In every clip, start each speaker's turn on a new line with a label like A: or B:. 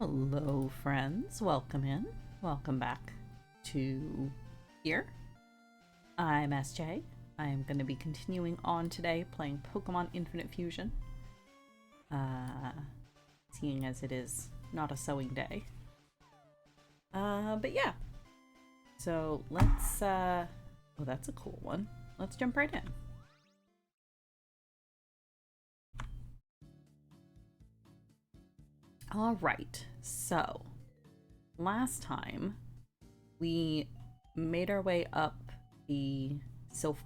A: Hello, friends. Welcome in. Welcome back to here. I'm SJ. I am going to be continuing on today playing Pokemon Infinite Fusion. Seeing as it is not a sewing day. But yeah. So let's, oh, that's a cool one. Let's jump right in. All right, so last time we made our way up the Silph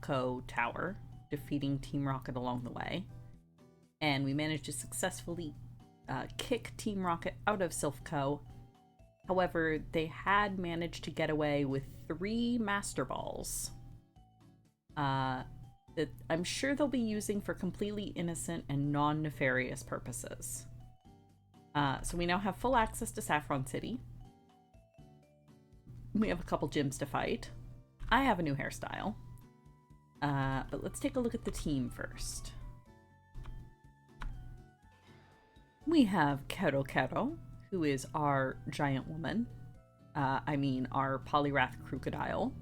A: Tower, defeating Team Rocket along the way, and we managed to successfully kick Team Rocket out of Silph. However, they had managed to get away with 3 Master Balls that I'm sure they'll be using for completely innocent and non-nefarious purposes. So we now have full access to Saffron City. We have a couple gyms to fight. I have a new hairstyle. But let's take a look at the team first. We have Kero, who is our giant woman. Our Poliwrath Crocodile.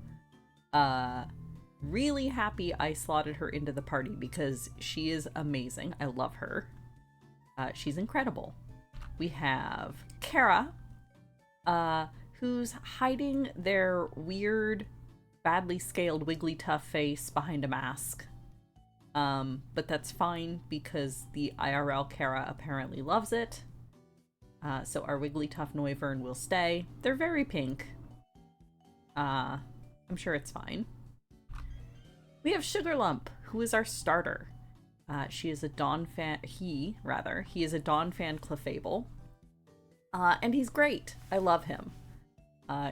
A: Really happy I slotted her into the party because she is amazing. I love her. She's incredible. We have Kara, who's hiding their weird, badly scaled Wigglytuff face behind a mask. But that's fine because the IRL Kara apparently loves it. So our Wigglytuff Noivern will stay. They're very pink. I'm sure it's fine. We have Sugarlump, who is our starter. She is a Donphan. He is a Donphan Clefable. And he's great. I love him.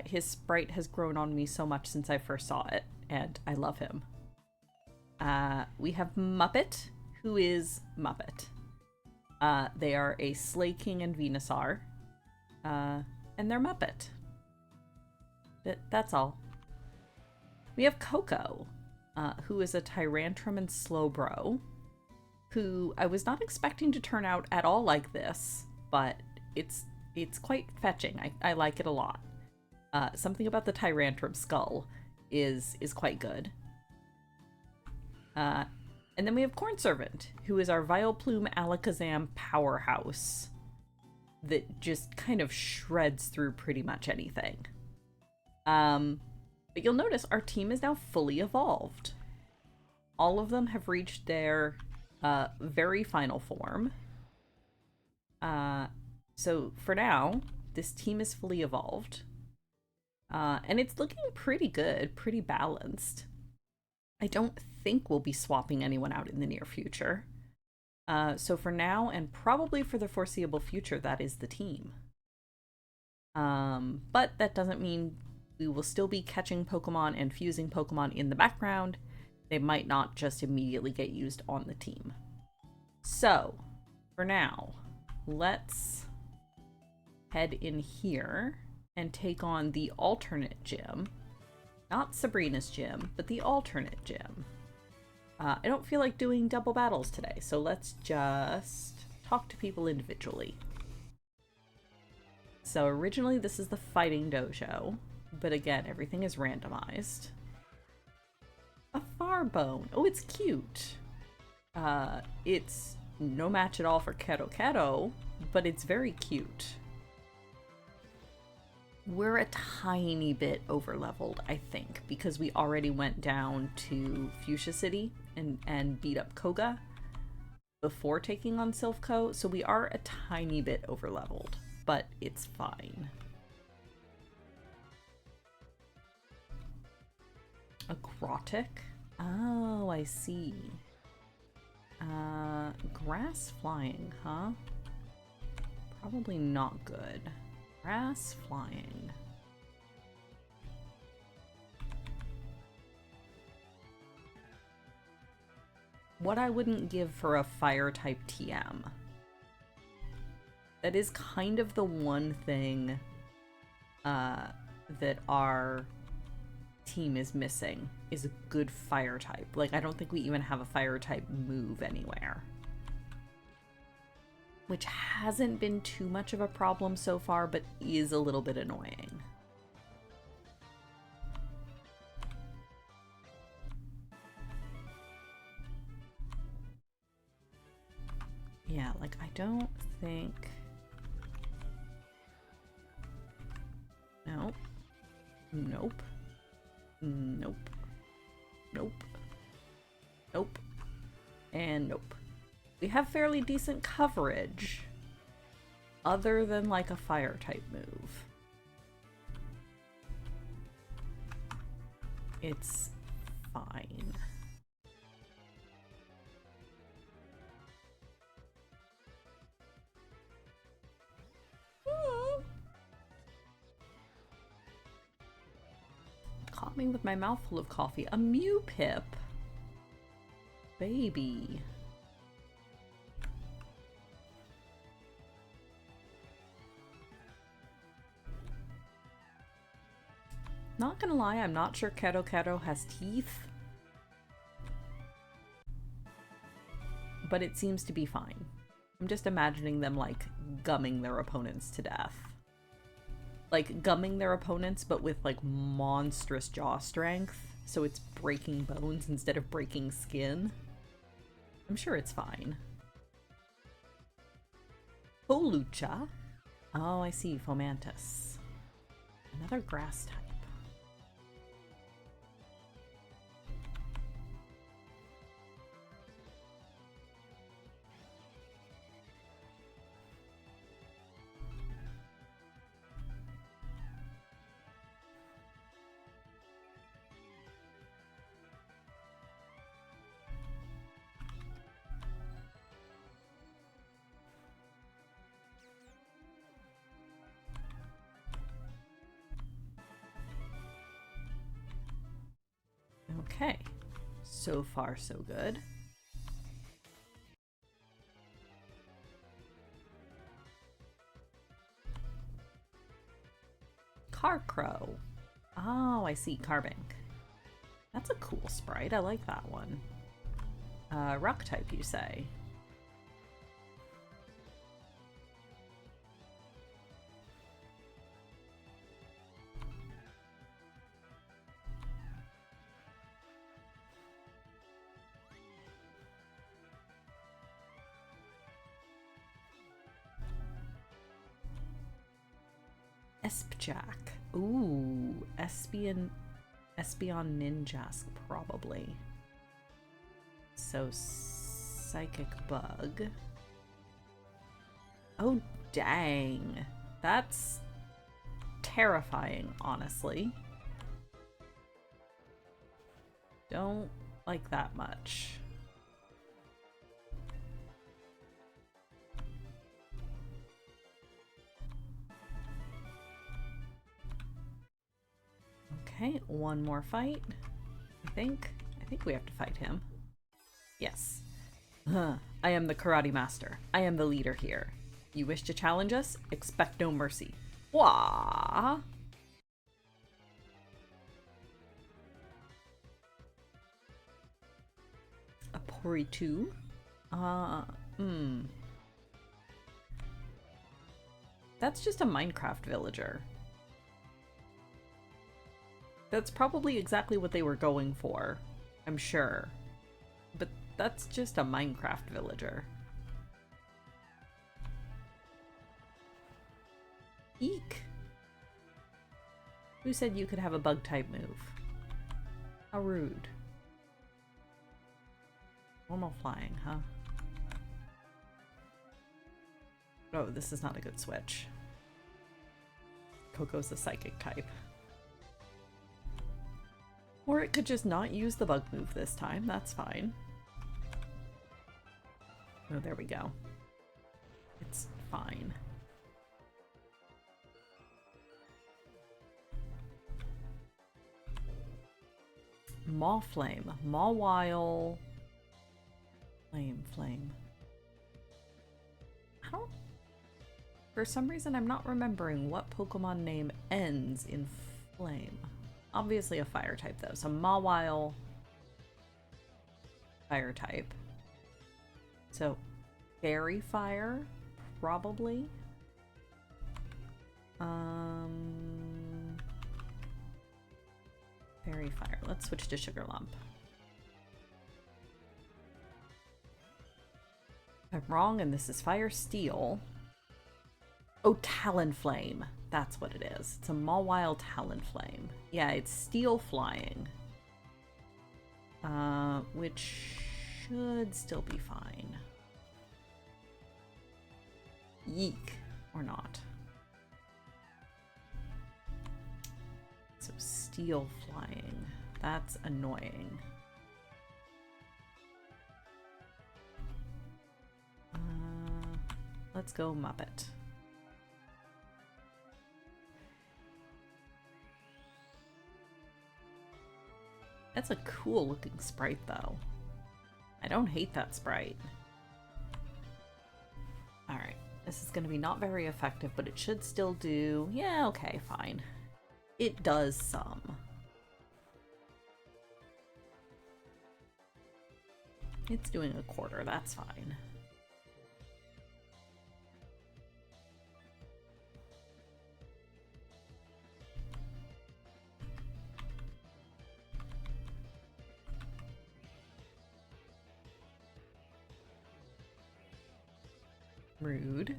A: His sprite has grown on me so much since I first saw it, and I love him. We have Muppet, who is Muppet. They are a Slaking and Venusaur. And they're Muppet. That's all. We have Coco, who is a Tyrantrum and Slowbro, who I was not expecting to turn out at all like this, but it's quite fetching. I like it a lot. Something about the Tyrantrum skull is quite good. And then we have Corn Servant, who is our Vileplume Alakazam powerhouse that just kind of shreds through pretty much anything. But you'll notice our team is now fully evolved. All of them have reached their very final form. So for now, this team is fully evolved. And it's looking pretty good, pretty balanced. I don't think we'll be swapping anyone out in the near future. So for now, and probably for the foreseeable future, that is the team. But that doesn't mean we will still be catching Pokemon and fusing Pokemon in the background. They might not just immediately get used on the team. So, for now, let's head in here and take on the alternate gym. Not Sabrina's gym, but the alternate gym. I don't feel like doing double battles today, so let's just talk to people individually. So originally this is the fighting dojo, but again, everything is randomized. A Farbone. Oh, it's cute. It's no match at all for Kero, but it's very cute. We're a tiny bit overleveled, I think, because we already went down to Fuchsia City and beat up Koga before taking on Silph, so we are a tiny bit overleveled, but it's fine. A Grottic? Oh, I see. Grass flying, huh? Probably not good. Grass flying. What I wouldn't give for a fire type TM. That is kind of the one thing that our team is missing, is a good fire type. Like, I don't think we even have a fire type move anywhere. which hasn't been too much of a problem so far, but is a little bit annoying. Yeah, like, I don't think... Nope. Nope. Nope. Nope. Nope. And nope. We have fairly decent coverage, other than like a fire type move. It's fine. Caught me with my mouth full of coffee. A Mew Pip. Baby. Not gonna lie, I'm not sure Kero has teeth. But it seems to be fine. I'm just imagining them, like, gumming their opponents to death. Like, gumming their opponents, but with, like, monstrous jaw strength. So it's breaking bones instead of breaking skin. I'm sure it's fine. Holucha. Oh, I see. Fomantis. Another grass type. Okay, so far so good. Carcrow. Oh, I see. Carbink. That's a cool sprite. I like that one. Rock type, you say? Espjack. Ooh, Espeon Ninjask, probably. So, Psychic Bug. Oh, dang. That's terrifying, honestly. Don't like that much. Okay, one more fight. I think we have to fight him. Yes. I am the karate master. I am the leader here. You wish to challenge us? Expect no mercy. Wah! A Poritu? That's just a Minecraft villager. That's probably exactly what they were going for, I'm sure. But that's just a Minecraft villager. Eek! Who said you could have a bug type move? How rude. Normal flying, huh? Oh, this is not a good switch. Coco's the psychic type. Or it could just not use the bug move this time. That's fine. Oh, there we go. It's fine. Mawflame. Mawile. Flame. I don't... For some reason, I'm not remembering what Pokemon name ends in flame. Obviously a fire type, though. So Mawile, fire type. So Fairy Fire, probably. Fairy Fire. Let's switch to Sugar Lump. I'm wrong, and this is Fire Steel. Oh, Talonflame. That's what it is. It's a Mawile Talonflame. Yeah, it's Steel Flying. Which should still be fine. Yeek. Or not. So Steel Flying. That's annoying. Let's go Muppet. That's a cool looking sprite though. I don't hate that sprite. Alright, this is going to be not very effective, but it should still do... Yeah, okay, fine. It does some. It's doing a quarter, that's fine. Rude.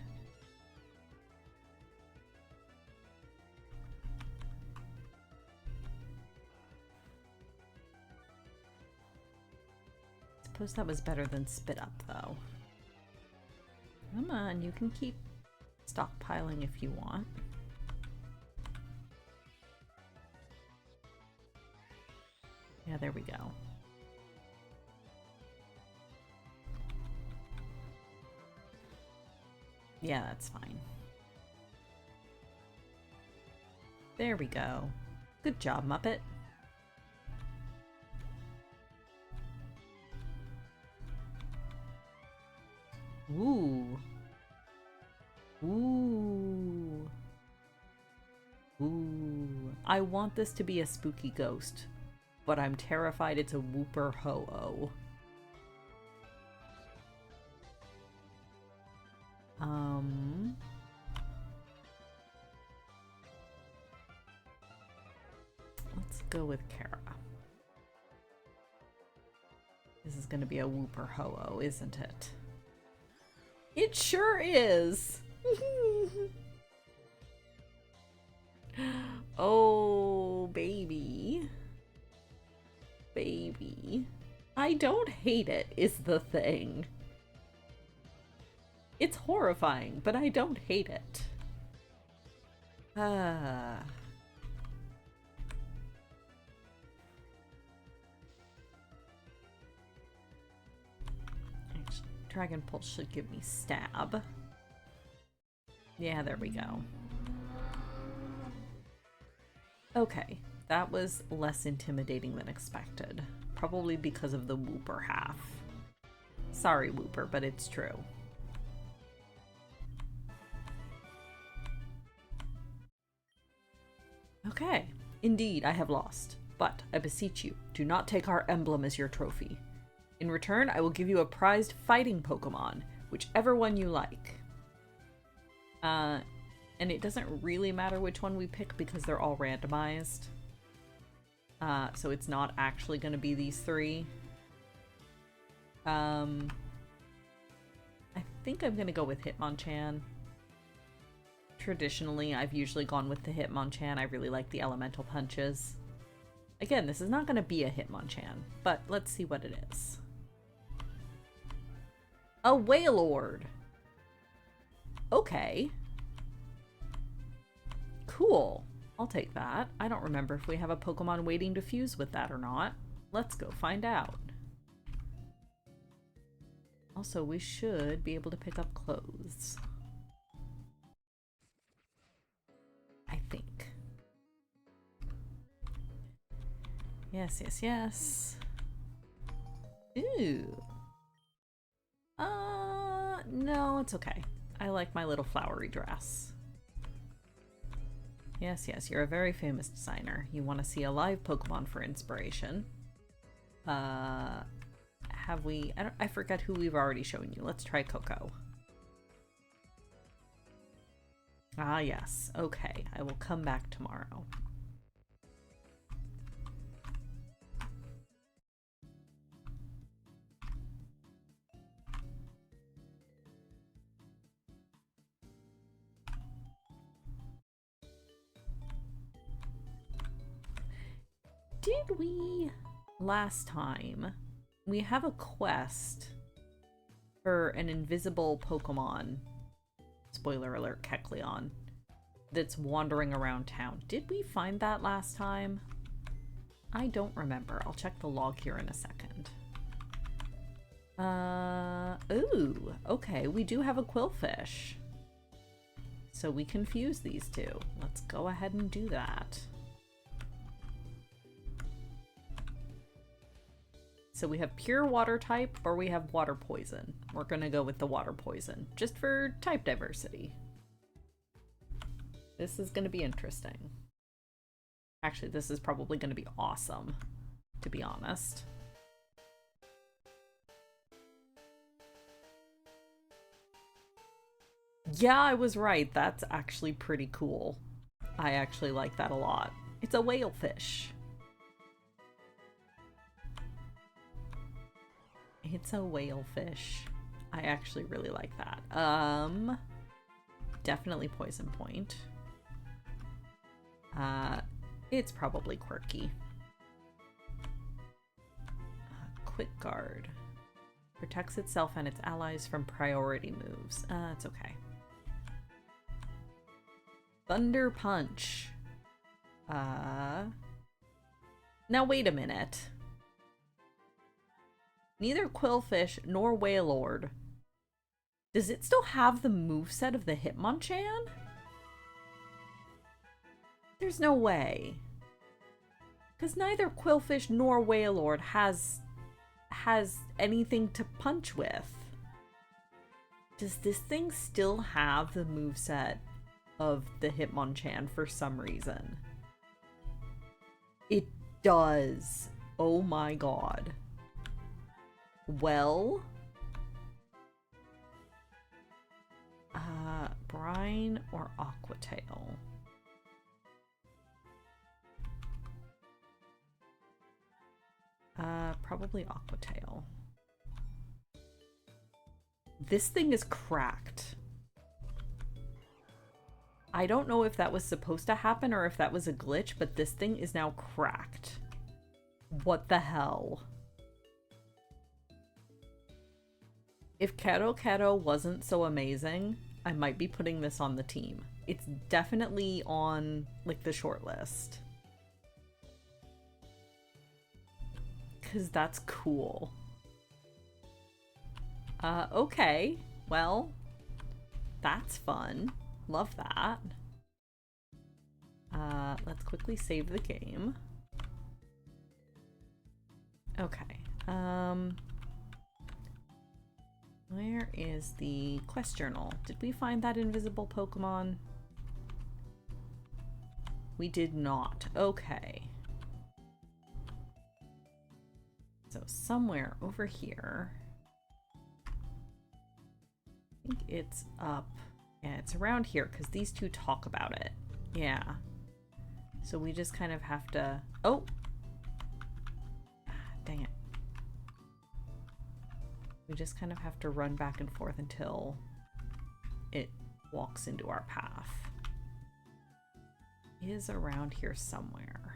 A: Suppose that was better than Spit Up, though. Come on, you can keep stockpiling if you want. Yeah, there we go. Yeah, that's fine. There we go. Good job, Muppet. Ooh. Ooh. Ooh. I want this to be a spooky ghost, but I'm terrified it's a Wooper Ho-Oh. Let's go with Kara. This is going to be a Wooper Ho-Oh, isn't it? It sure is! Oh, baby. Baby. I don't hate it, is the thing. It's horrifying, but I don't hate it. Actually, Dragon Pulse should give me stab. Yeah, there we go. Okay, that was less intimidating than expected. Probably because of the Wooper half. Sorry, Wooper, but it's true. Okay, indeed I have lost, but I beseech you, do not take our emblem as your trophy. In return, I will give you a prized fighting Pokemon, whichever one you like. And it doesn't really matter which one we pick because they're all randomized. So it's not actually going to be these three. I think I'm going to go with Hitmonchan. Traditionally, I've usually gone with the Hitmonchan. I really like the elemental punches. Again, this is not going to be a Hitmonchan, but let's see what it is. A Wailord! Okay. Cool. I'll take that. I don't remember if we have a Pokemon waiting to fuse with that or not. Let's go find out. Also, we should be able to pick up clothes. I think. Yes, yes, yes. Ooh. No, it's okay. I like my little flowery dress. Yes, yes, you're a very famous designer. You want to see a live Pokemon for inspiration. Have we... I forgot who we've already shown you. Let's try Coco. Ah, yes. Okay, I will come back tomorrow. Did we last time? We have a quest for an invisible Pokemon. Spoiler alert, Kecleon. That's wandering around town. Did we find that last time? I don't remember. I'll check the log here in a second. Ooh, okay, we do have a Quillfish. So we can fuse these two. Let's go ahead and do that. So we have pure water type or we have water poison. We're gonna go with the water poison, just for type diversity. This is gonna be interesting. Actually, this is probably gonna be awesome, to be honest. Yeah, I was right. That's actually pretty cool. I actually like that a lot. It's a whale fish. It's a whale fish. I actually really like that. Definitely poison point. It's probably quirky. Quick guard. Protects itself and its allies from priority moves. It's okay. Thunder Punch. Now wait a minute. Neither Quillfish nor Wailord. Does it still have the moveset of the Hitmonchan? There's no way. Because neither Quillfish nor Wailord has anything to punch with. Does this thing still have the moveset of the Hitmonchan for some reason? It does. Oh my god. Well, Brine or Aquatail? Probably Aquatail. This thing is cracked. I don't know if that was supposed to happen or if that was a glitch, but this thing is now cracked. What the hell? If Kero wasn't so amazing, I might be putting this on the team. It's definitely on, like, the short list. Because that's cool. Okay. Well, that's fun. Love that. Let's quickly save the game. Okay. Where is the quest journal? Did we find that invisible Pokemon? We did not. Okay. So somewhere over here. I think it's up. Yeah, it's around here because these two talk about it. Yeah. So we just kind of have to... Oh! Dang it. We just kind of have to run back and forth until it walks into our path. It is around here somewhere.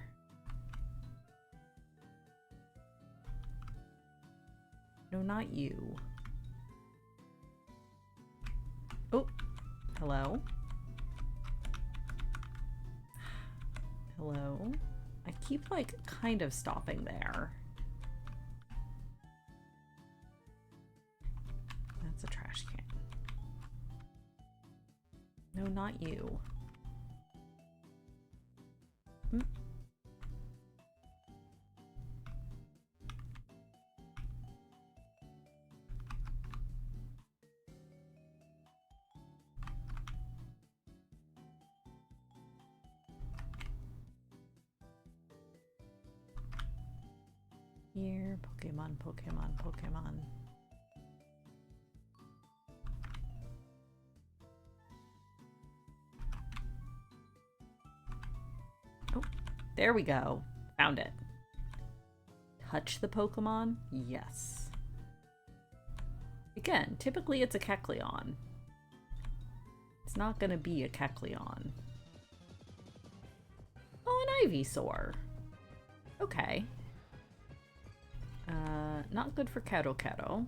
A: No, not you. Oh, hello? Hello? I keep, like, kind of stopping there. That's a trash can. No, not you. Hmm. Here, Pokemon, Pokemon, Pokemon. There we go. Found it. Touch the Pokemon? Yes. Again, typically it's a Kecleon. It's not gonna be a Kecleon. Oh, an Ivysaur. Okay. Not good for Keto.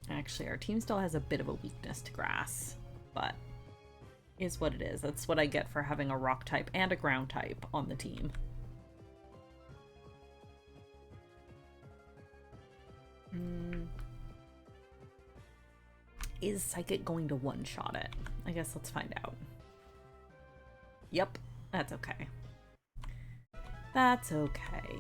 A: Actually, our team still has a bit of a weakness to grass, but is what it is. That's what I get for having a rock type and a ground type on the team. Is Psychic going to one-shot it? I guess let's find out. Yep, that's okay. That's okay.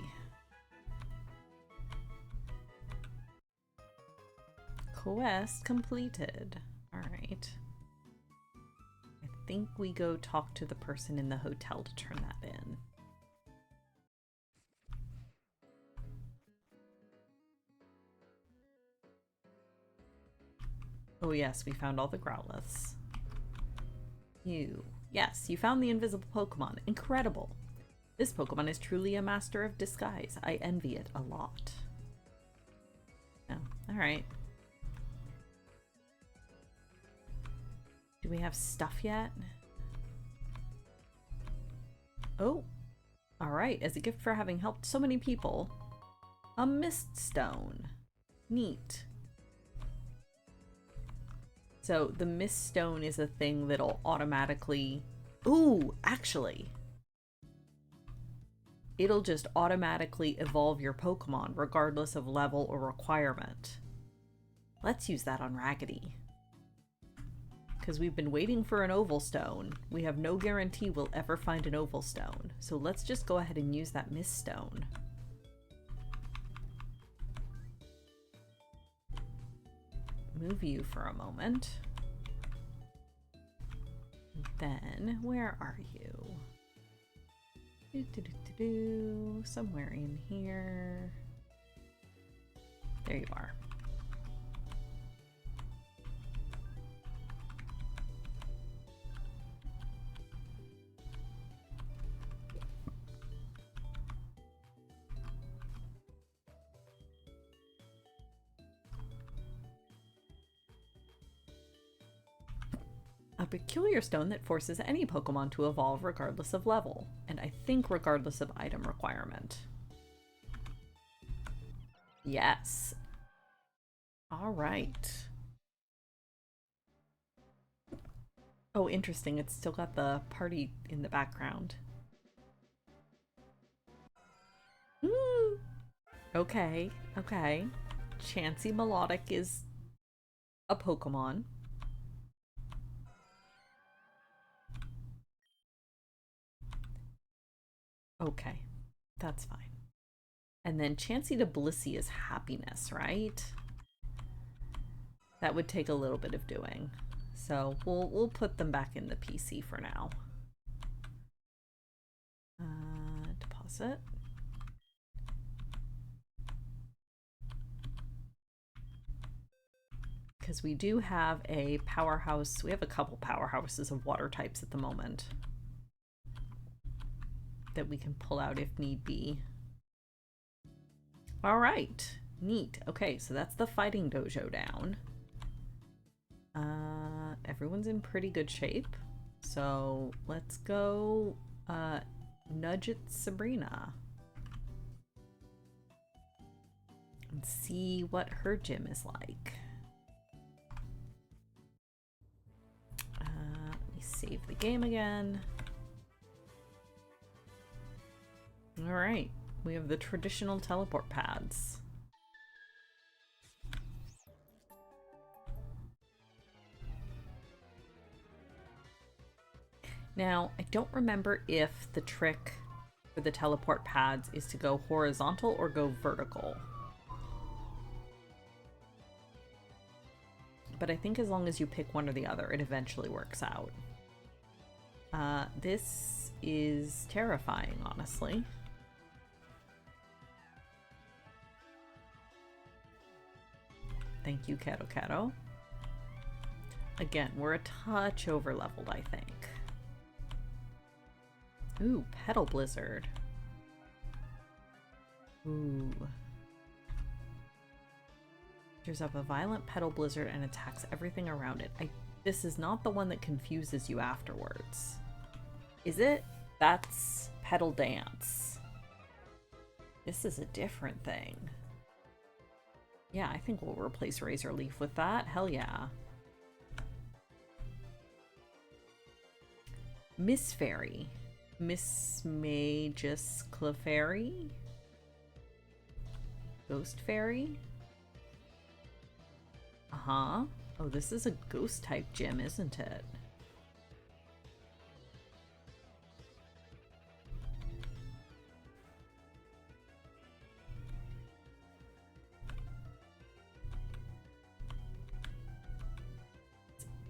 A: Quest completed. Alright. I think we go talk to the person in the hotel to turn that in. Oh yes, we found all the Growliths. Yes, you found the invisible Pokemon. Incredible. This Pokemon is truly a master of disguise. I envy it a lot. Oh, alright. Do we have stuff yet? Oh, alright. As a gift for having helped so many people, a Mist Stone. Neat. So the Mist Stone is a thing that'll automatically... Ooh, actually. It'll just automatically evolve your Pokemon regardless of level or requirement. Let's use that on Raggedy. Because we've been waiting for an Oval Stone. We have no guarantee we'll ever find an Oval Stone. So let's just go ahead and use that Mist Stone. Move you for a moment. Then, where are you? Somewhere in here. There you are. A peculiar stone that forces any Pokemon to evolve regardless of level, and I think regardless of item requirement. Yes. All right. Oh, interesting. It's still got the party in the background. Okay, okay. Chansey Melodic is a Pokemon. Okay, that's fine. And then Chansey to Blissey is happiness, right? That would take a little bit of doing. So we'll put them back in the PC for now. Deposit. Because we do have a powerhouse. We have a couple powerhouses of water types at the moment that we can pull out if need be. All right, neat. Okay, so that's the fighting dojo down. Everyone's in pretty good shape. So let's go nudge at Sabrina and see what her gym is like. Let me save the game again. All right, we have the traditional teleport pads. Now, I don't remember if the trick for the teleport pads is to go horizontal or go vertical. But I think as long as you pick one or the other, it eventually works out. This is terrifying, honestly. Thank you, Kato. Again, we're a touch over leveled, I think. Ooh, Petal Blizzard. Ooh. Conjures up a violent Petal Blizzard and attacks everything around it. This is not the one that confuses you afterwards. Is it? That's Petal Dance. This is a different thing. Yeah, I think we'll replace Razor Leaf with that. Hell yeah. Miss Fairy. Miss Magus Clefairy? Ghost Fairy? Uh-huh. Oh, this is a ghost type gym, isn't it?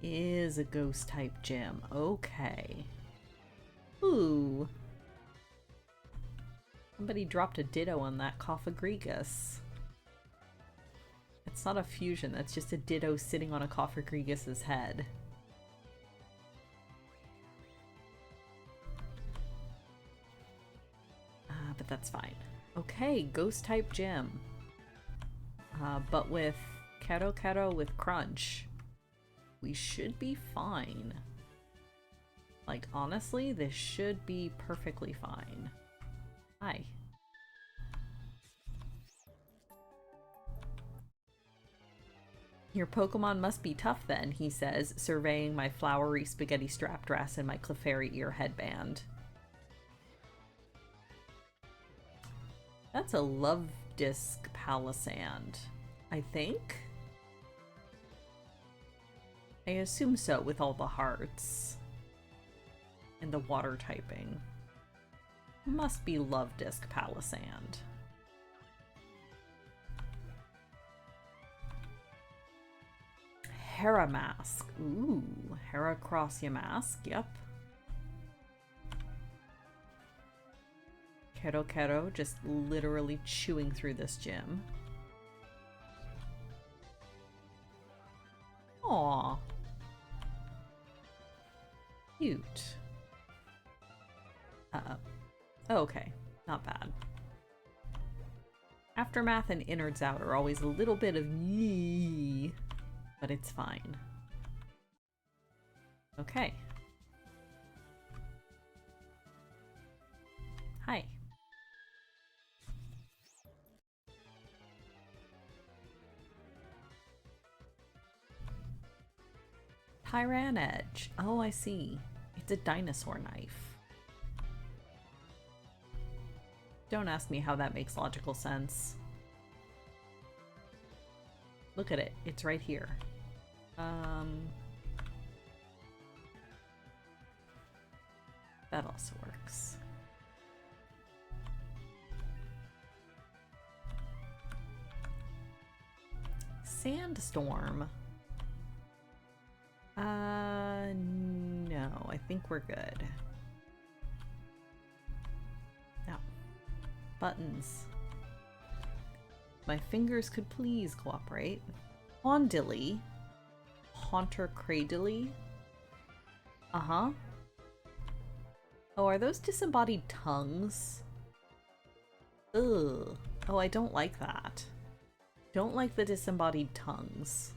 A: It is a ghost type gym. Okay. Ooh. Somebody dropped a ditto on that Cophagrigus. It's not a fusion, that's just a ditto sitting on a Cophagrigus' head. But that's fine. Okay, ghost type gym. But with Kato with Crunch, we should be fine. Like, honestly, this should be perfectly fine. Hi. Your Pokemon must be tough then, he says, surveying my flowery spaghetti strap dress and my Clefairy ear headband. That's a Love Disc Palisand, I think? I assume so, with all the hearts. And the water typing. Must be Love Disc Palisand. Hera Mask. Ooh, Heracross Mask, yep. Kato just literally chewing through this gym. Aww. Cute. Uh-oh. Oh, okay, not bad. Aftermath and Innards Out are always a little bit of yee, but it's fine. Okay. Hi. Tyranedge. Oh, I see. It's a dinosaur knife. Don't ask me how that makes logical sense. Look at it. It's right here. That also works. Sandstorm. No, I think we're good. Now, buttons. My fingers could please cooperate. Haundilly. Haunter Cradily. Uh-huh. Oh, are those disembodied tongues? Ugh. Oh, I don't like that. Don't like the disembodied tongues.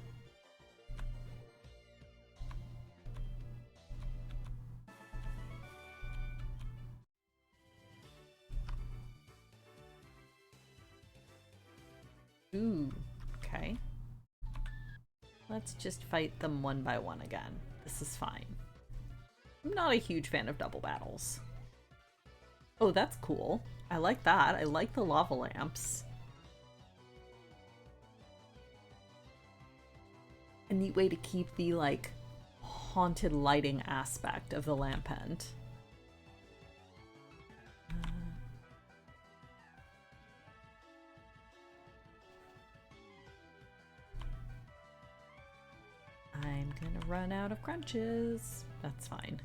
A: Ooh, okay. Let's just fight them one by one again. This is fine. I'm not a huge fan of double battles. Oh, that's cool. I like that. I like the lava lamps. A neat way to keep the, like, haunted lighting aspect of the lamp end. I'm gonna run out of crunches. That's fine.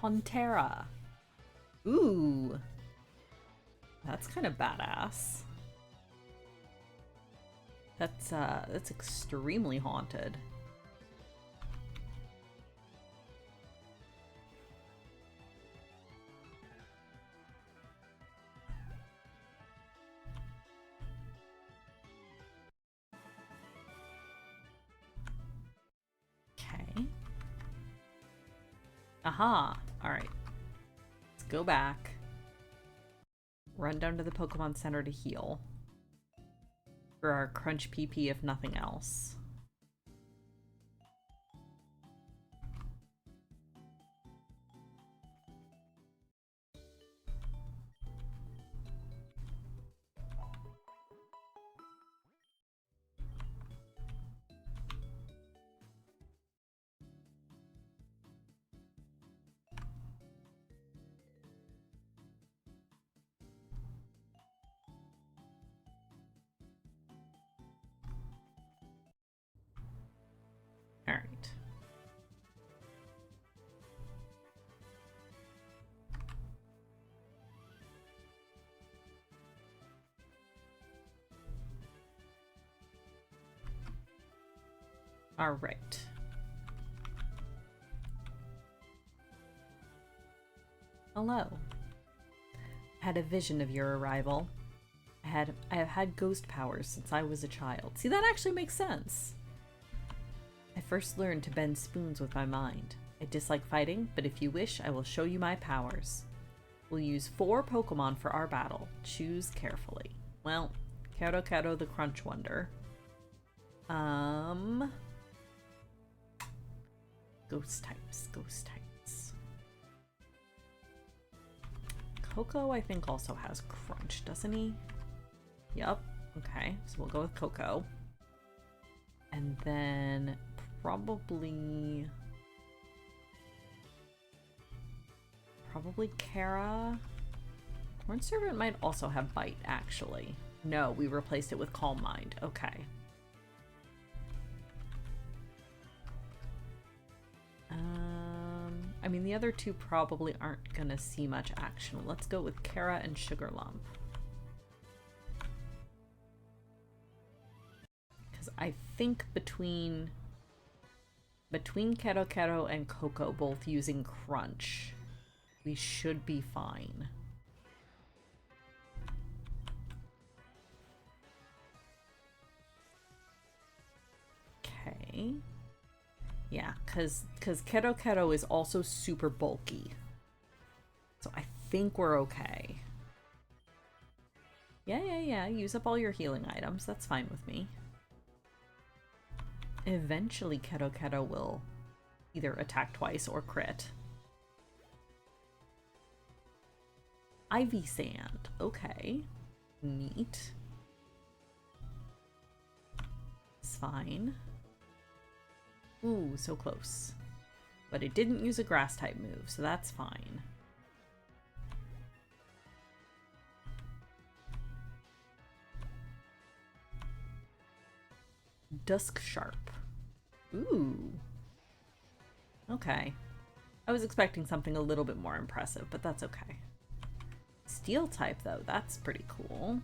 A: Tontera. Ooh. That's kind of badass. That's extremely haunted. Okay. Aha. Alright. Let's go back. Run down to the Pokemon Center to heal. For our Crunch PP, if nothing else. Alright. Alright. Hello. I had a vision of your arrival. I have had ghost powers since I was a child. See, that actually makes sense. I first learned to bend spoons with my mind. I dislike fighting, but if you wish, I will show you my powers. We'll use 4 Pokemon for our battle. Choose carefully. Well, Kato the Crunch Wonder. Ghost types. Coco, I think, also has Crunch, doesn't he? Yup. Okay, so we'll go with Coco. And then probably Kara. Corn Servant might also have Bite, actually. No, we replaced it with Calm Mind. Okay. I mean, the other 2 probably aren't gonna see much action. Let's go with Kara and Sugar Lump. Because I think between Kato and Coco both using Crunch, we should be fine. Okay. Yeah, because Kato is also super bulky. So I think we're okay. Yeah. Use up all your healing items. That's fine with me. Eventually Kato will either attack twice or crit. Ivy Sand. Okay. Neat. It's fine. Ooh, so close. But it didn't use a grass type move, so that's fine. Dusk Sharp. Ooh. Okay. I was expecting something a little bit more impressive, but that's okay. Steel type, though, that's pretty cool.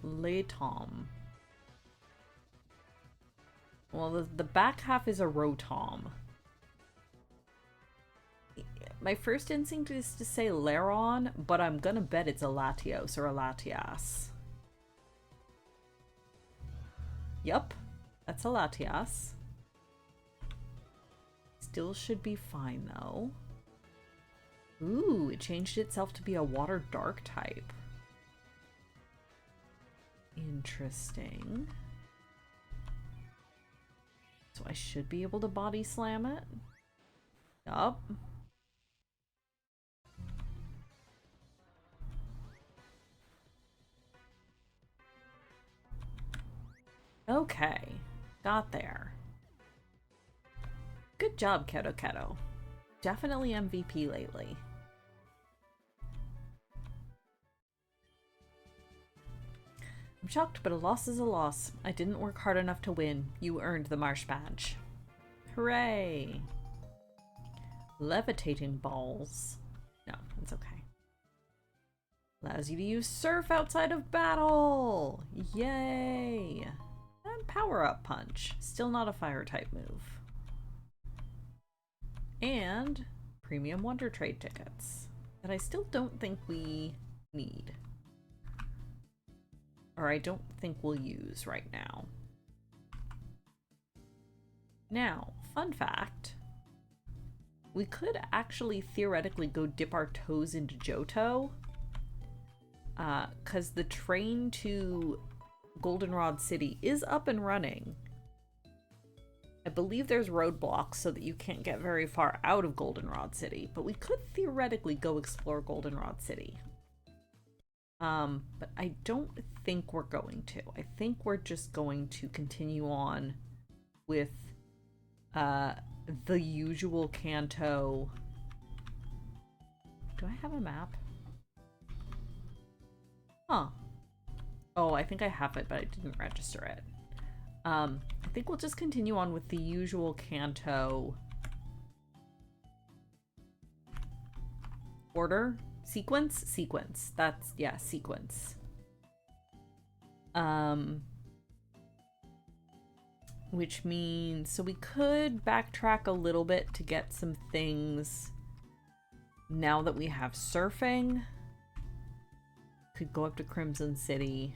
A: Latom. Well, the back half is a Rotom. My first instinct is to say Lairon, but I'm gonna bet it's a Latios or a Latias. Yup, that's a Latias. Still should be fine, though. Ooh, it changed itself to be a Water Dark type. Interesting. So I should be able to body slam it. Yup. Okay. Got there. Good job, Kato. Definitely MVP lately. I'm shocked, but a loss is a loss. I didn't work hard enough to win. You earned the Marsh Badge. Hooray! Levitating balls. No, that's okay. Allows you to use surf outside of battle! Yay! And power up punch. Still not a fire type move. And premium Wonder Trade tickets that I still don't think we need. Or I don't think we'll use right now. Now, fun fact. We could actually theoretically go dip our toes into Johto. Because the train to Goldenrod City is up and running. I believe there's roadblocks so that you can't get very far out of Goldenrod City, but we could theoretically go explore Goldenrod City. But I don't think we're going to. I think we're just going to continue on with the usual Kanto. Do I have a map? Huh. Oh, I think I have it, but I didn't register it. I think we'll just continue on with the usual Kanto order. Sequence? That's, yeah, sequence. Which means, so we could backtrack a little bit to get some things now that we have surfing. Could go up to Crimson City.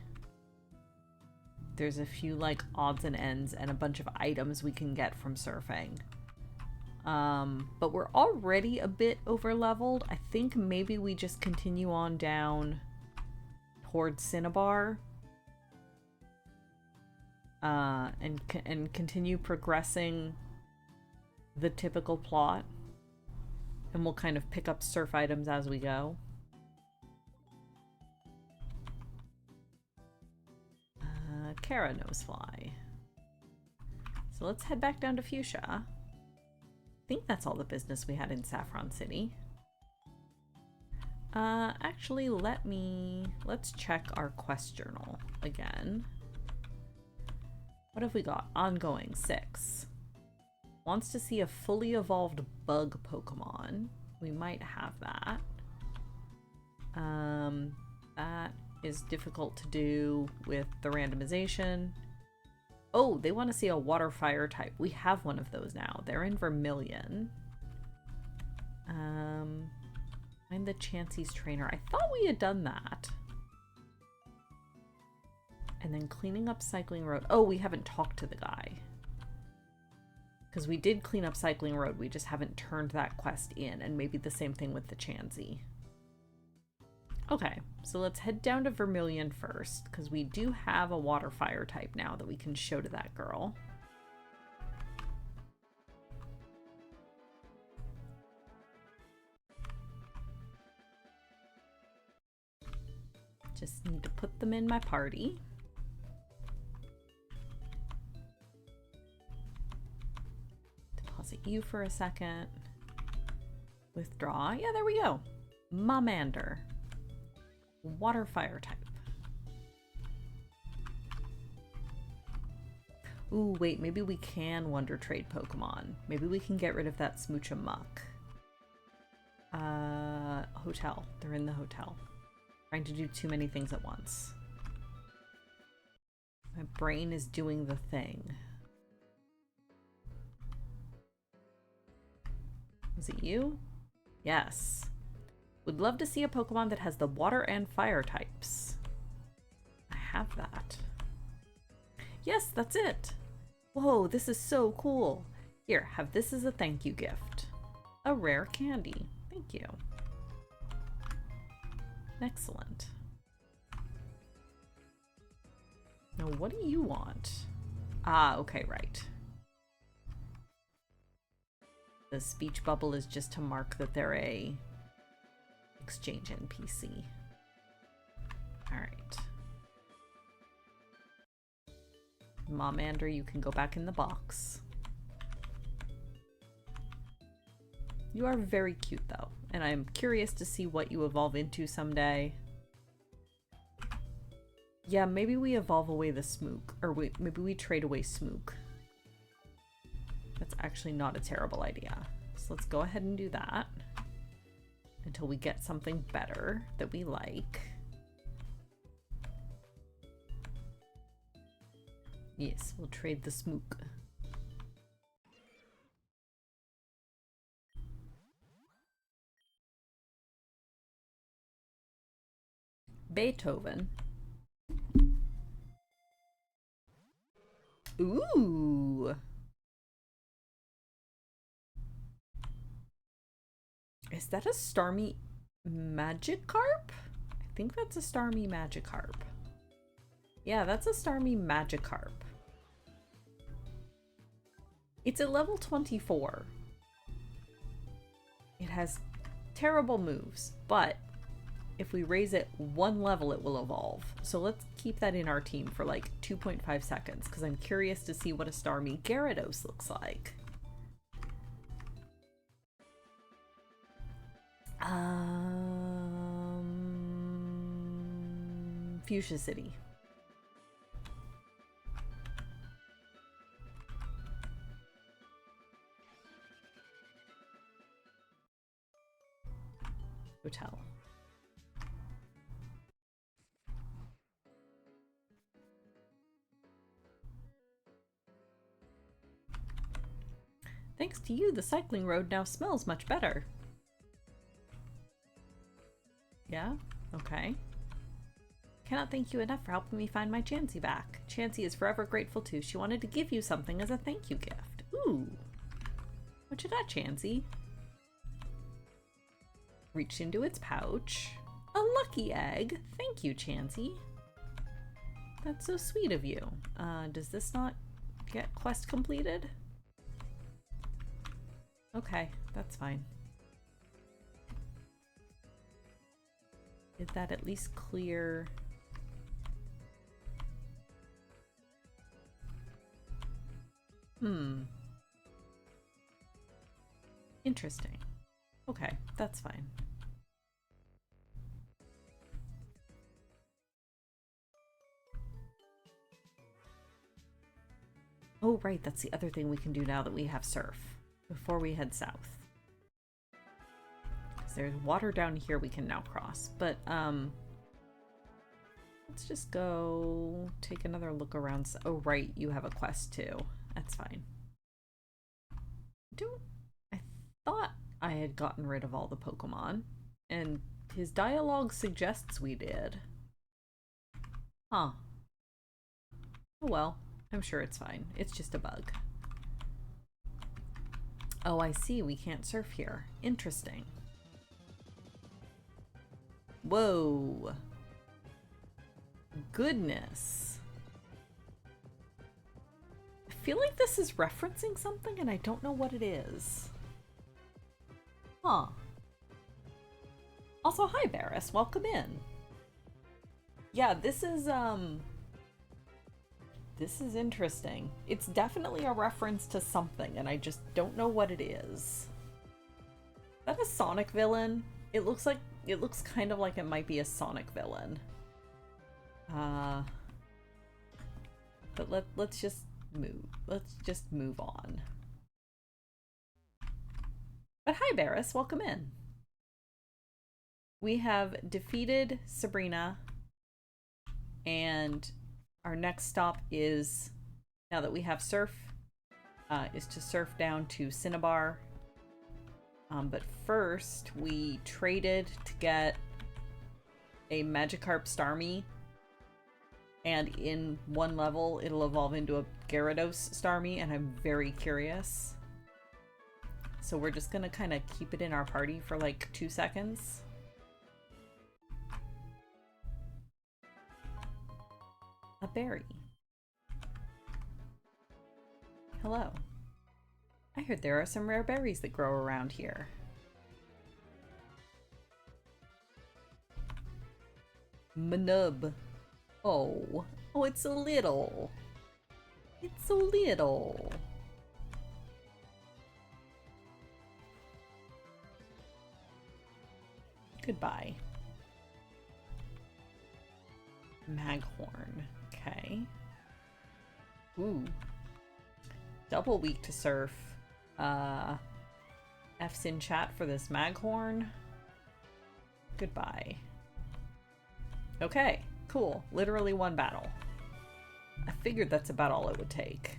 A: There's a few like odds and ends and a bunch of items we can get from surfing. But we're already a bit over leveled. I think maybe we just continue on down towards Cinnabar. And continue progressing the typical plot. And we'll kind of pick up surf items as we go. Kara Nosefly. So let's head back down to Fuchsia. I think that's all the business we had in Saffron City. Actually, let's check our quest journal again. What have we got? Ongoing 6. Wants to see a fully evolved bug Pokemon. We might have that. That is difficult to do with the randomization. Oh, they want to see a water fire type. We have one of those now. They're in Vermilion. Find the Chansey's trainer. I thought we had done that. And then cleaning up Cycling Road. Oh, we haven't talked to the guy. Because we did clean up Cycling Road. We just haven't turned that quest in. And maybe the same thing with the Chansey. Okay, so let's head down to Vermilion first, because we do have a water fire type now that we can show to that girl. Just need to put them in my party. Deposit you for a second. Withdraw. Yeah, there we go. Momander. Water fire type. Ooh, wait, maybe we can Wonder Trade Pokemon. Maybe we can get rid of that Smooch-a-Muck. Hotel. They're in the hotel. Trying to do too many things at once. My brain is doing the thing. Was it you? Yes. Would love to see a Pokemon that has the water and fire types. I have that. Yes, that's it. Whoa, this is so cool. Here, have this as a thank you gift. A rare candy. Thank you. Excellent. Now, what do you want? Ah, okay, right. The speech bubble is just to mark that they're a exchange NPC. Alright. Momander, you can go back in the box. You are very cute though, and I'm curious to see what you evolve into someday. Yeah, maybe we evolve away the Smook, or maybe we trade away Smook. That's actually not a terrible idea. So let's go ahead and do that until we get something better that we like. Yes, we'll trade the Smook. Beethoven. Ooh. Is that a Starmie Magikarp? I think that's a Starmie Magikarp. Yeah, that's a Starmie Magikarp. It's at level 24. It has terrible moves, but if we raise it 1 level, it will evolve. So let's keep that in our team for like 2.5 seconds, because I'm curious to see what a Starmie Gyarados looks like. Fuchsia City. Hotel. Thanks to you, the cycling road now smells much better. Yeah? Okay. Cannot thank you enough for helping me find my Chansey back. Chansey is forever grateful too. She wanted to give you something as a thank you gift. Ooh. What you got, Chansey? Reached into its pouch. A lucky egg. Thank you, Chansey. That's so sweet of you. Does this not get quest completed? Okay, that's fine. Did that at least clear? Interesting. Okay, that's fine. Oh, right, that's the other thing we can do now that we have Surf, before we head south. Because there's water down here we can now cross, but, let's just go take another look around. Oh, right, you have a quest too. That's fine. I thought I had gotten rid of all the Pokemon, and his dialogue suggests we did. Huh. Oh well, I'm sure it's fine. It's just a bug. Oh, I see. We can't surf here. Interesting. Whoa. Goodness. I feel like this is referencing something and I don't know what it is. Huh. Also, hi Barris, welcome in. Yeah, this is interesting. It's definitely a reference to something and I just don't know what it is. Is that a Sonic villain? It looks kind of like it might be a Sonic villain. But let's just move. Let's just move on. But hi Barris, welcome in. We have defeated Sabrina, and our next stop is, now that we have Surf, is to surf down to Cinnabar. But first, we traded to get a Magikarp Starmie, and in 1 level, it'll evolve into a Gyarados Starmie, and I'm very curious. So we're just gonna kind of keep it in our party for like 2 seconds. A berry. Hello. I heard there are some rare berries that grow around here. Manub. Oh. Oh, it's a little. It's so little. Goodbye. Maghorn. Okay. Ooh. Double weak to surf. F's in chat for this Maghorn. Goodbye. Okay, cool. Literally one battle. I figured that's about all it would take.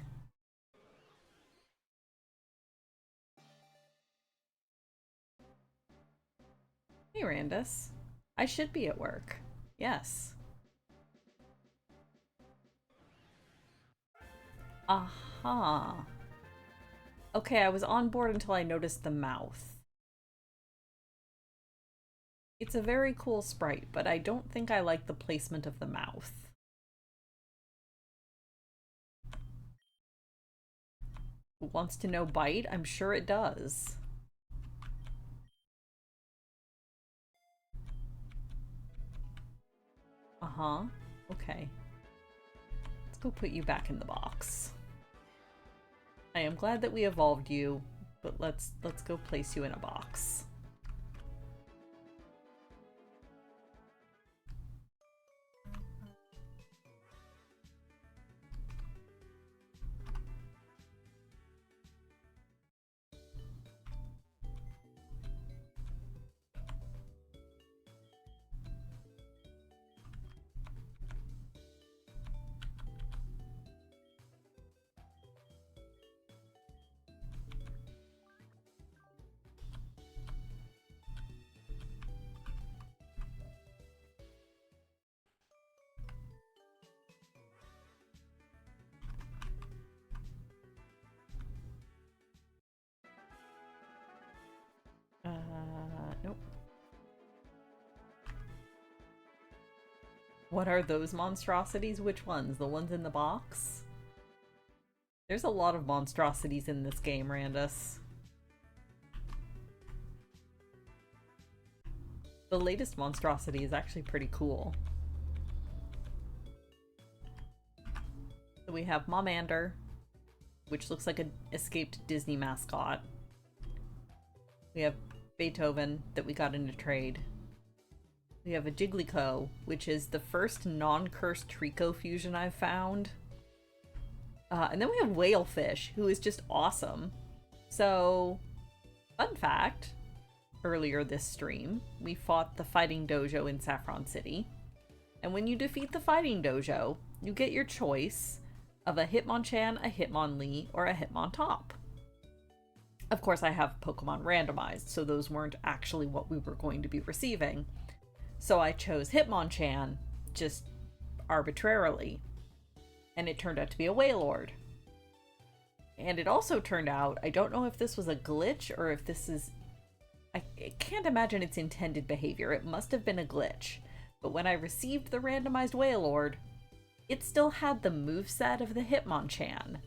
A: Hey, Randus. I should be at work. Yes. Aha. Okay, I was on board until I noticed the mouth. It's a very cool sprite, but I don't think I like the placement of the mouth. Wants to know bite? I'm sure it does. Uh-huh. Okay. Let's go put you back in the box. I am glad that we evolved you, but let's go place you in a box. Nope. What are those monstrosities? Which ones? The ones in the box? There's a lot of monstrosities in this game, Randus. The latest monstrosity is actually pretty cool. So we have Momander, which looks like an escaped Disney mascot. We have Beethoven that we got in a trade. We have a Jigglyco, which is the first non-cursed Trico fusion I've found. And then we have Whalefish, who is just awesome. So, fun fact, earlier this stream, we fought the Fighting Dojo in Saffron City. And when you defeat the Fighting Dojo, you get your choice of a Hitmonchan, a Hitmonlee, or a Hitmontop. Of course, I have Pokemon randomized, so those weren't actually what we were going to be receiving. So I chose Hitmonchan, just arbitrarily. And it turned out to be a Wailord. And it also turned out, I don't know if this was a glitch or if this is... I can't imagine its intended behavior. It must have been a glitch. But when I received the randomized Wailord, it still had the moveset of the Hitmonchan.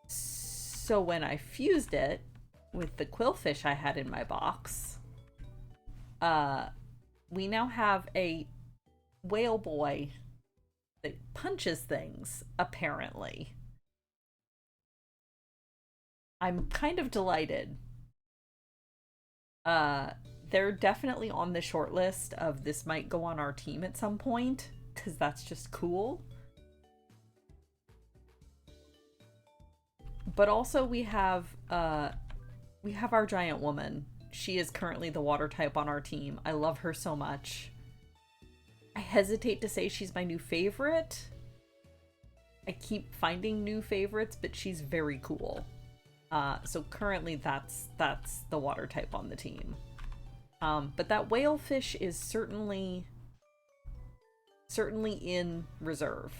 A: So when I fused it with the Qwilfish I had in my box, we now have a whale boy that punches things, apparently. I'm kind of delighted. They're definitely on the short list of this might go on our team at some point, because that's just cool. But also we have our giant woman. She is currently the water type on our team. I love her so much. I hesitate to say she's my new favorite. I keep finding new favorites, but she's very cool. So currently that's the water type on the team. But that Whalefish is certainly in reserve.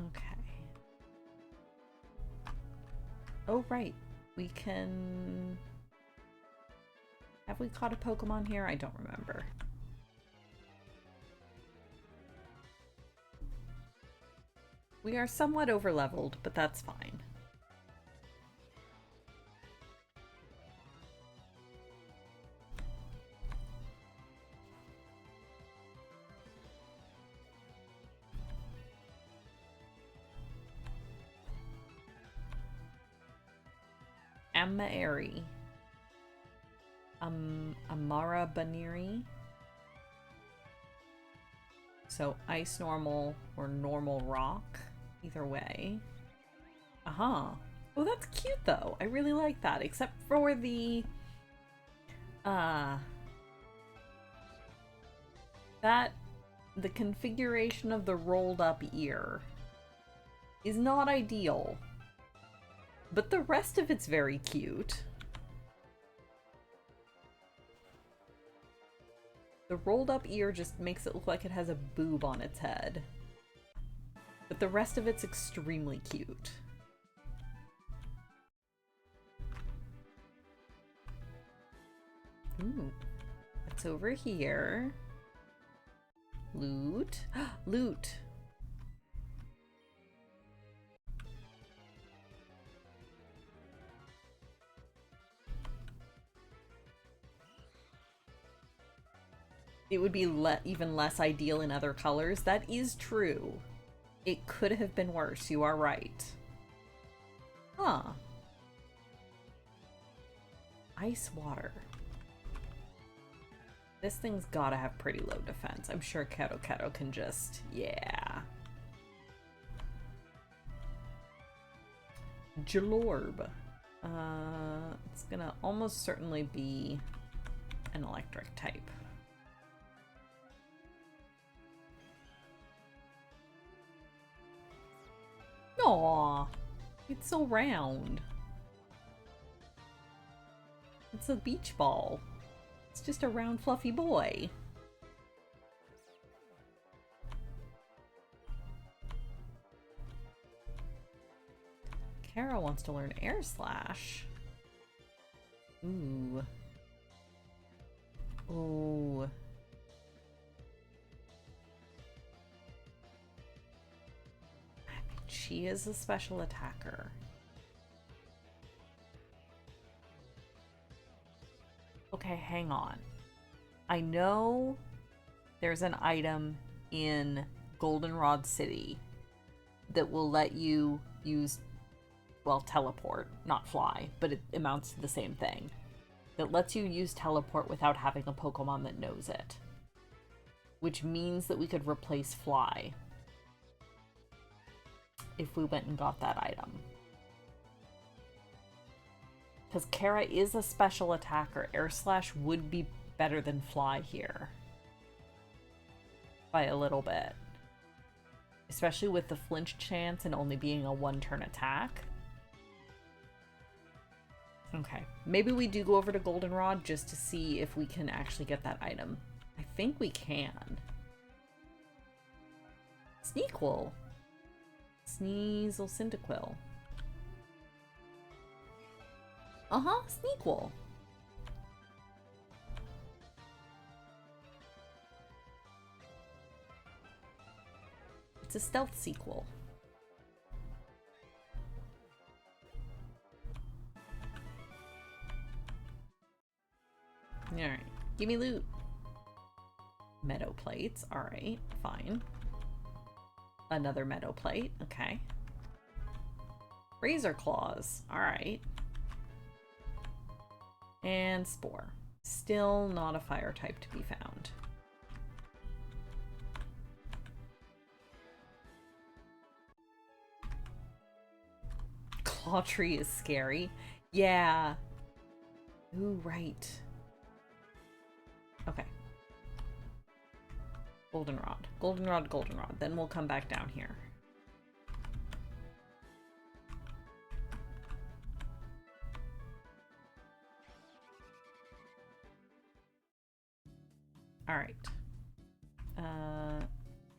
A: Okay. Oh, right. We can... Have we caught a Pokemon here? I don't remember. We are somewhat overleveled, but that's fine. Amaeri. Amara Baniri. So ice normal or normal rock. Either way. Uh-huh. Oh, that's cute though. I really like that. Except for the the configuration of the rolled up ear is not ideal. But the rest of it's very cute. The rolled up ear just makes it look like it has a boob on its head. But the rest of it's extremely cute. Ooh. What's over here? Loot. Loot. It would be even less ideal in other colors. That is true. It could have been worse. You are right. Huh. Ice water. This thing's gotta have pretty low defense. I'm sure Keto Keto can just... yeah. Jalorb. It's gonna almost certainly be an electric type. Aww, it's so round. It's a beach ball. It's just a round, fluffy boy. Kara wants to learn Air Slash. Ooh. Ooh. She is a special attacker. Okay, hang on. I know there's an item in Goldenrod City that will let you use, well, teleport, not fly, but it amounts to the same thing. That lets you use teleport without having a Pokemon that knows it. Which means that we could replace fly if we went and got that item. Because Kara is a special attacker. Air Slash would be better than fly here. By a little bit. Especially with the flinch chance and only being a one-turn attack. Okay. Maybe we do go over to Goldenrod just to see if we can actually get that item. I think we can. Sneasel. Sneasel Cyndaquil. Uh-huh, Sneasel. It's a stealth sequel. Alright, give me loot. Meadow plates, alright, fine. Another meadow plate, okay. Razor claws, alright. And spore. Still not a fire type to be found. Claw tree is scary. Yeah. Ooh, right. Okay. Goldenrod. Goldenrod, Goldenrod. Then we'll come back down here. Alright.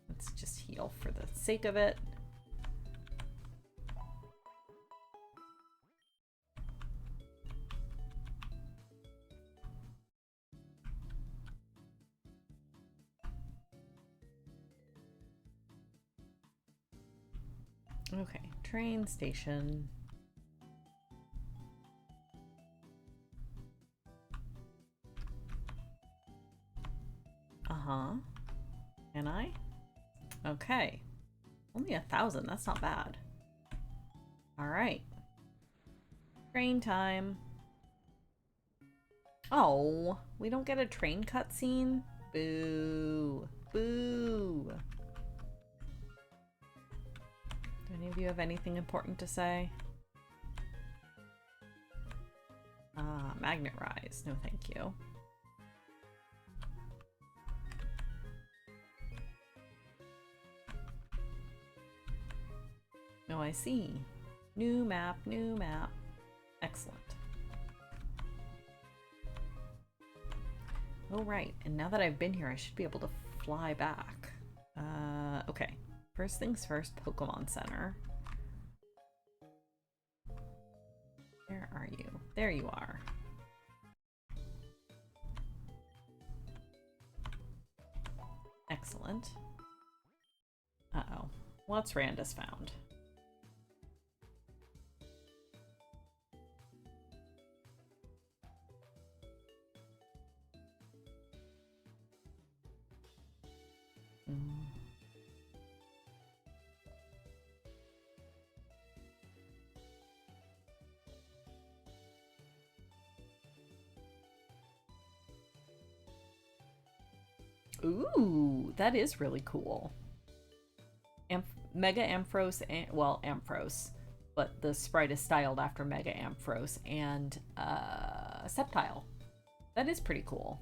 A: Let's just heal for the sake of it. Okay, train station. Uh-huh. Can I? Okay. Only 1,000, that's not bad. Alright. Train time. Oh, we don't get a train cutscene? Boo. Boo. Do any of you have anything important to say? Magnet Rise. No, thank you. Oh, I see. New map, new map. Excellent. Oh, right. And now that I've been here, I should be able to fly back. Okay. First things first, Pokemon Center. Where are you? There you are. Excellent. Uh-oh. What's Randus found? Ooh, that is really cool. Mega Ampharos, well, Ampharos, but the sprite is styled after Mega Ampharos and Sceptile. That is pretty cool.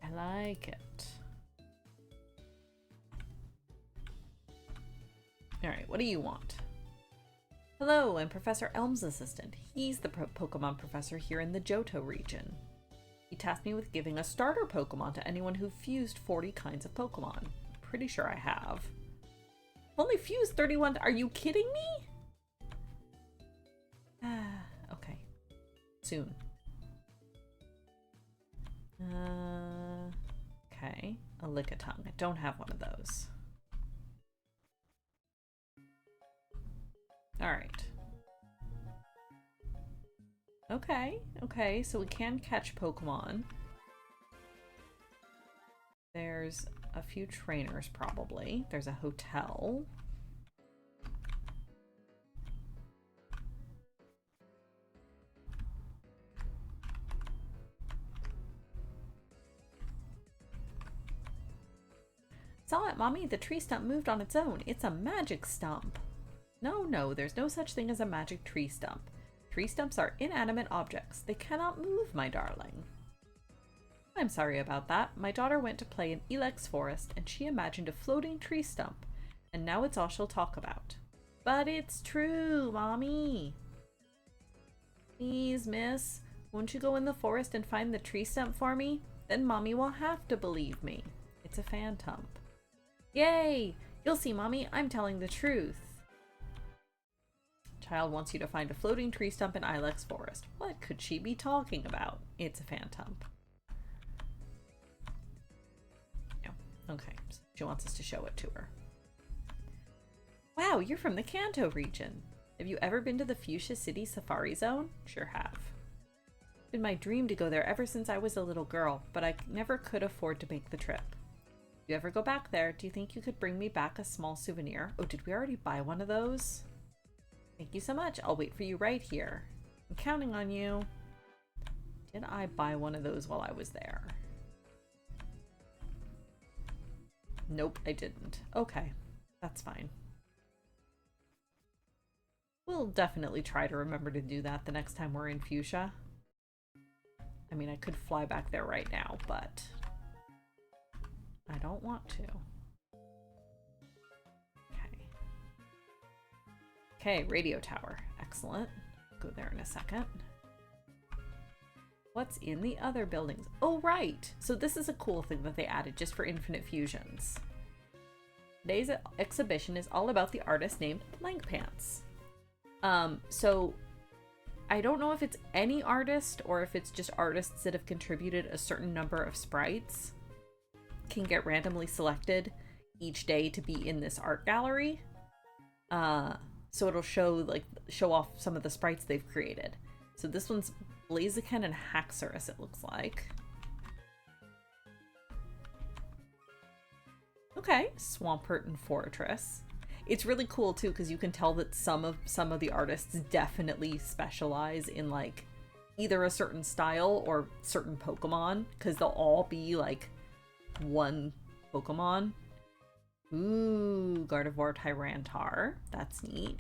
A: I like it. Alright, what do you want? Hello, I'm Professor Elm's assistant. He's the Pokemon professor here in the Johto region. He tasked me with giving a starter Pokemon to anyone who fused 40 kinds of Pokemon. Pretty sure I have. Only fused 31. Are you kidding me? Okay. Soon. Okay. A Lickitung. I don't have one of those. Alright. Okay, so we can catch Pokemon. There's a few trainers, probably. There's a hotel. Saw it, Mommy. The tree stump moved on its own. It's a magic stump. No, there's no such thing as a magic tree stump. Tree stumps are inanimate objects. They cannot move, my darling. I'm sorry about that. My daughter went to play in Ilex Forest, and she imagined a floating tree stump, and now it's all she'll talk about. But it's true, Mommy. Please, miss, won't you go in the forest and find the tree stump for me? Then Mommy will have to believe me. It's a phantom. Yay! You'll see, Mommy, I'm telling the truth. Child wants you to find a floating tree stump in Ilex Forest. What could she be talking about? It's a phantom. No. Okay, so she wants us to show it to her. Wow, you're from the Kanto region. Have you ever been to the Fuchsia City Safari Zone? Sure have. It's been my dream to go there ever since I was a little girl, but I never could afford to make the trip. If you ever go back there, do you think you could bring me back a small souvenir? Oh, did we already buy one of those? Thank you so much. I'll wait for you right here. I'm counting on you. Did I buy one of those while I was there? Nope, I didn't. Okay, that's fine. We'll definitely try to remember to do that the next time we're in Fuchsia. I mean, I could fly back there right now, but I don't want to. Okay, radio tower. Excellent. Go there in a second. What's in the other buildings? Oh, right. So this is a cool thing that they added just for Infinite Fusions. Today's exhibition is all about the artist named Blankpants. So I don't know if it's any artist or if it's just artists that have contributed a certain number of sprites can get randomly selected each day to be in this art gallery. So it'll show off some of the sprites they've created. So this one's Blaziken and Haxorus, it looks like. Okay, Swampert and Fortress. It's really cool too because you can tell that some of the artists definitely specialize in like either a certain style or certain Pokemon, because they'll all be like one Pokemon. Ooh, Gardevoir Tyranitar. That's neat.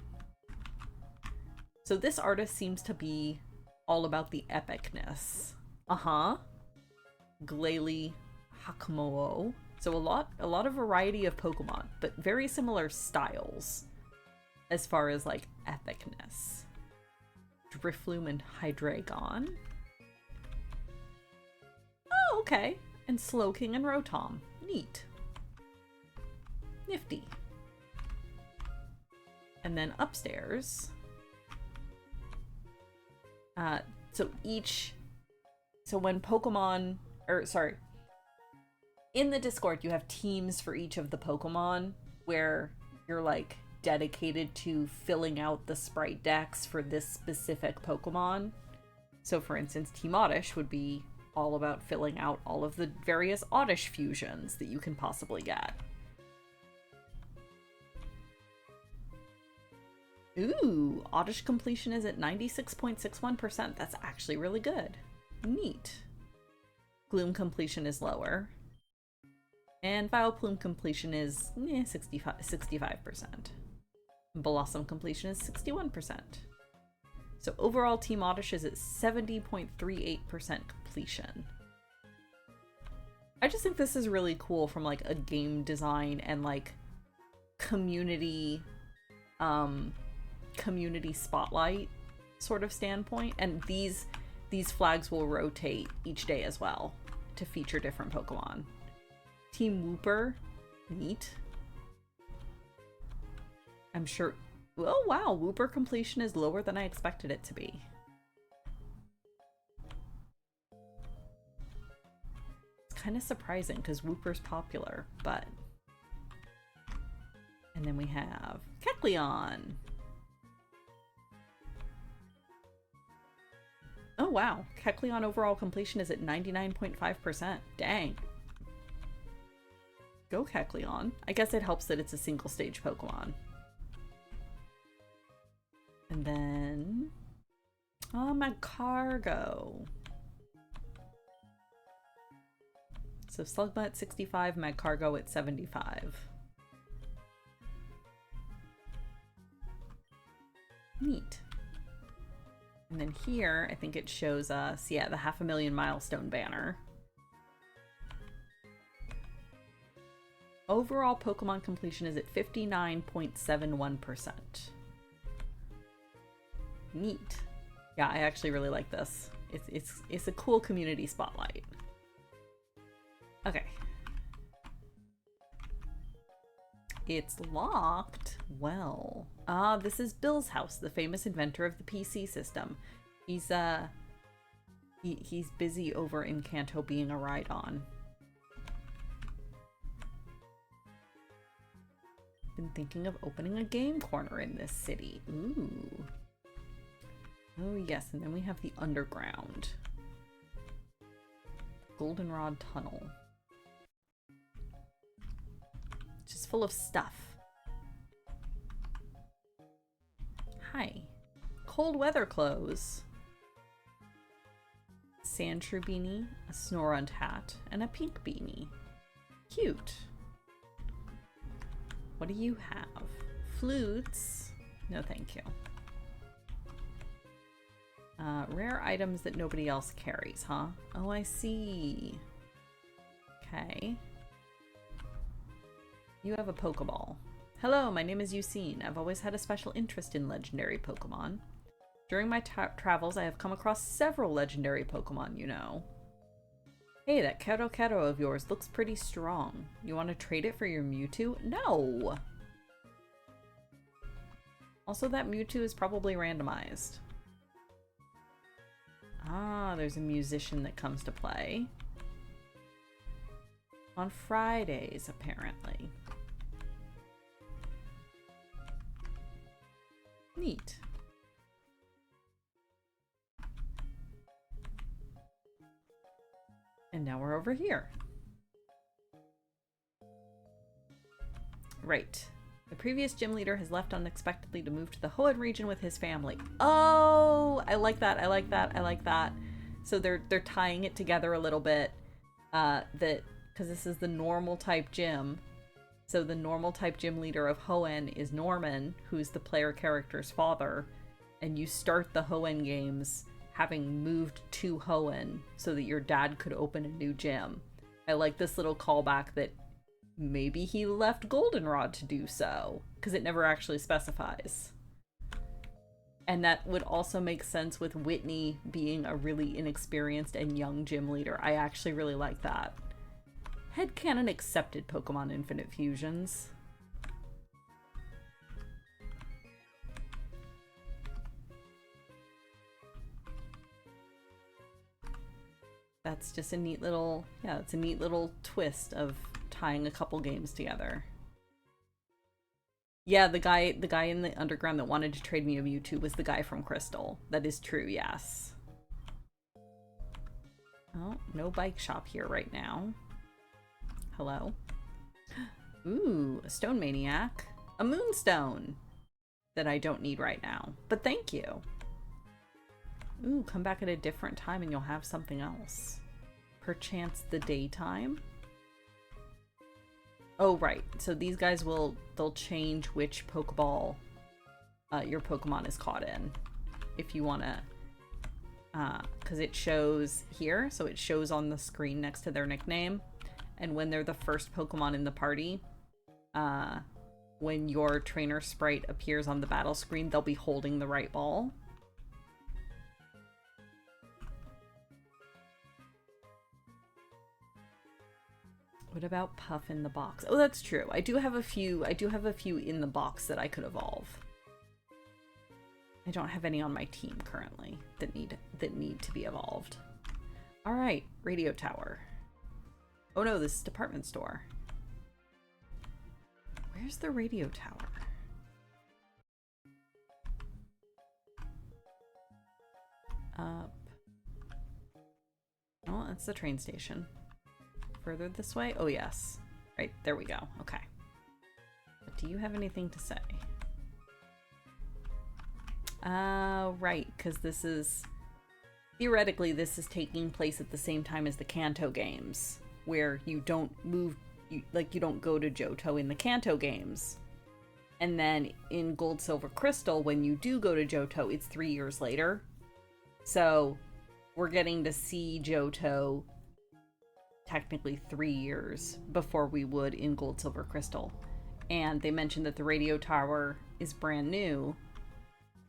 A: So this artist seems to be all about the epicness. Uh-huh. Glalie Hakumo. So a lot of variety of Pokemon, but very similar styles as far as like epicness. Drifloon and Hydreigon. Oh, okay. And Slowking and Rotom. Neat. Nifty. And then upstairs. So when Pokemon, in the Discord, you have teams for each of the Pokemon where you're like dedicated to filling out the sprite decks for this specific Pokemon. So for instance, Team Oddish would be all about filling out all of the various Oddish fusions that you can possibly get. Ooh, Oddish completion is at 96.61%. That's actually really good. Neat. Gloom completion is lower. And Vileplume completion is 65%. Blossom completion is 61%. So overall, Team Oddish is at 70.38% completion. I just think this is really cool from like a game design and like community spotlight sort of standpoint. And these flags will rotate each day as well to feature different Pokemon. Team Wooper, neat. I'm sure. Oh wow, Wooper completion is lower than I expected it to be. It's kind of surprising because Wooper's popular, but. And then we have Kecleon. Oh wow, Kecleon overall completion is at 99.5%. Dang. Go Kecleon. I guess it helps that it's a single stage Pokemon. And then... oh, Magcargo. So Slugma at 65, Magcargo at 75. Neat. And then here, I think it shows us, yeah, the 500,000 milestone banner. Overall Pokemon completion is at 59.71%. Neat. Yeah, I actually really like this. It's a cool community spotlight. Okay. It's locked. Well, this is Bill's house, the famous inventor of the PC system. He's busy over in Kanto being a Rhydon. Been thinking of opening a game corner in this city. Ooh. Oh yes, and then we have the underground. Goldenrod Tunnel. Just full of stuff. Hi. Cold weather clothes. Sandshrew beanie, a Snorunt hat, and a pink beanie. Cute. What do you have? Flutes? No, thank you. Rare items that nobody else carries, huh? Oh, I see. Okay. You have a Pokeball. Hello, my name is Yucine. I've always had a special interest in legendary Pokemon. During my travels, I have come across several legendary Pokemon, you know. Hey, that Kero of yours looks pretty strong. You want to trade it for your Mewtwo? No! Also, that Mewtwo is probably randomized. Ah, there's a musician that comes to play. On Fridays, apparently. Neat. And now we're over here. Right. The previous gym leader has left unexpectedly to move to the Hoenn region with his family. Oh, I like that. I like that. I like that. So they're tying it together a little bit. That because this is the normal type gym. So the normal type gym leader of Hoenn is Norman, who's the player character's father. And you start the Hoenn games having moved to Hoenn so that your dad could open a new gym. I like this little callback that maybe he left Goldenrod to do so, because it never actually specifies. And that would also make sense with Whitney being a really inexperienced and young gym leader. I actually really like that. Headcanon accepted Pokemon Infinite Fusions. That's just a neat little, yeah, it's a neat little twist of tying a couple games together. Yeah, the guy in the underground that wanted to trade me a Mewtwo was the guy from Crystal. That is true, yes. Oh, no bike shop here right now. Hello? Ooh, a Stone Maniac. A Moonstone! That I don't need right now. But thank you. Ooh, come back at a different time and you'll have something else. Perchance the daytime? Oh, right. So these guys they'll change which Pokeball your Pokemon is caught in. If you want to, because it shows here, so it shows on the screen next to their nickname. And when they're the first Pokemon in the party, when your trainer sprite appears on the battle screen, they'll be holding the right ball. What about Puff in the box? Oh, that's true. I do have a few in the box that I could evolve. I don't have any on my team currently that need to be evolved. All right, radio tower. Oh no, this is department store. Where's the radio tower? Up. Oh, that's the train station. Further this way? Oh, yes. Right, there we go. Okay. But do you have anything to say? Right, because this is... Theoretically, this is taking place at the same time as the Kanto games, where you don't move... you don't go to Johto in the Kanto games. And then in Gold, Silver, Crystal, when you do go to Johto, it's 3 years later. So, we're getting to see Johto technically 3 years before we would in Gold, Silver, Crystal. And they mentioned that the radio tower is brand new,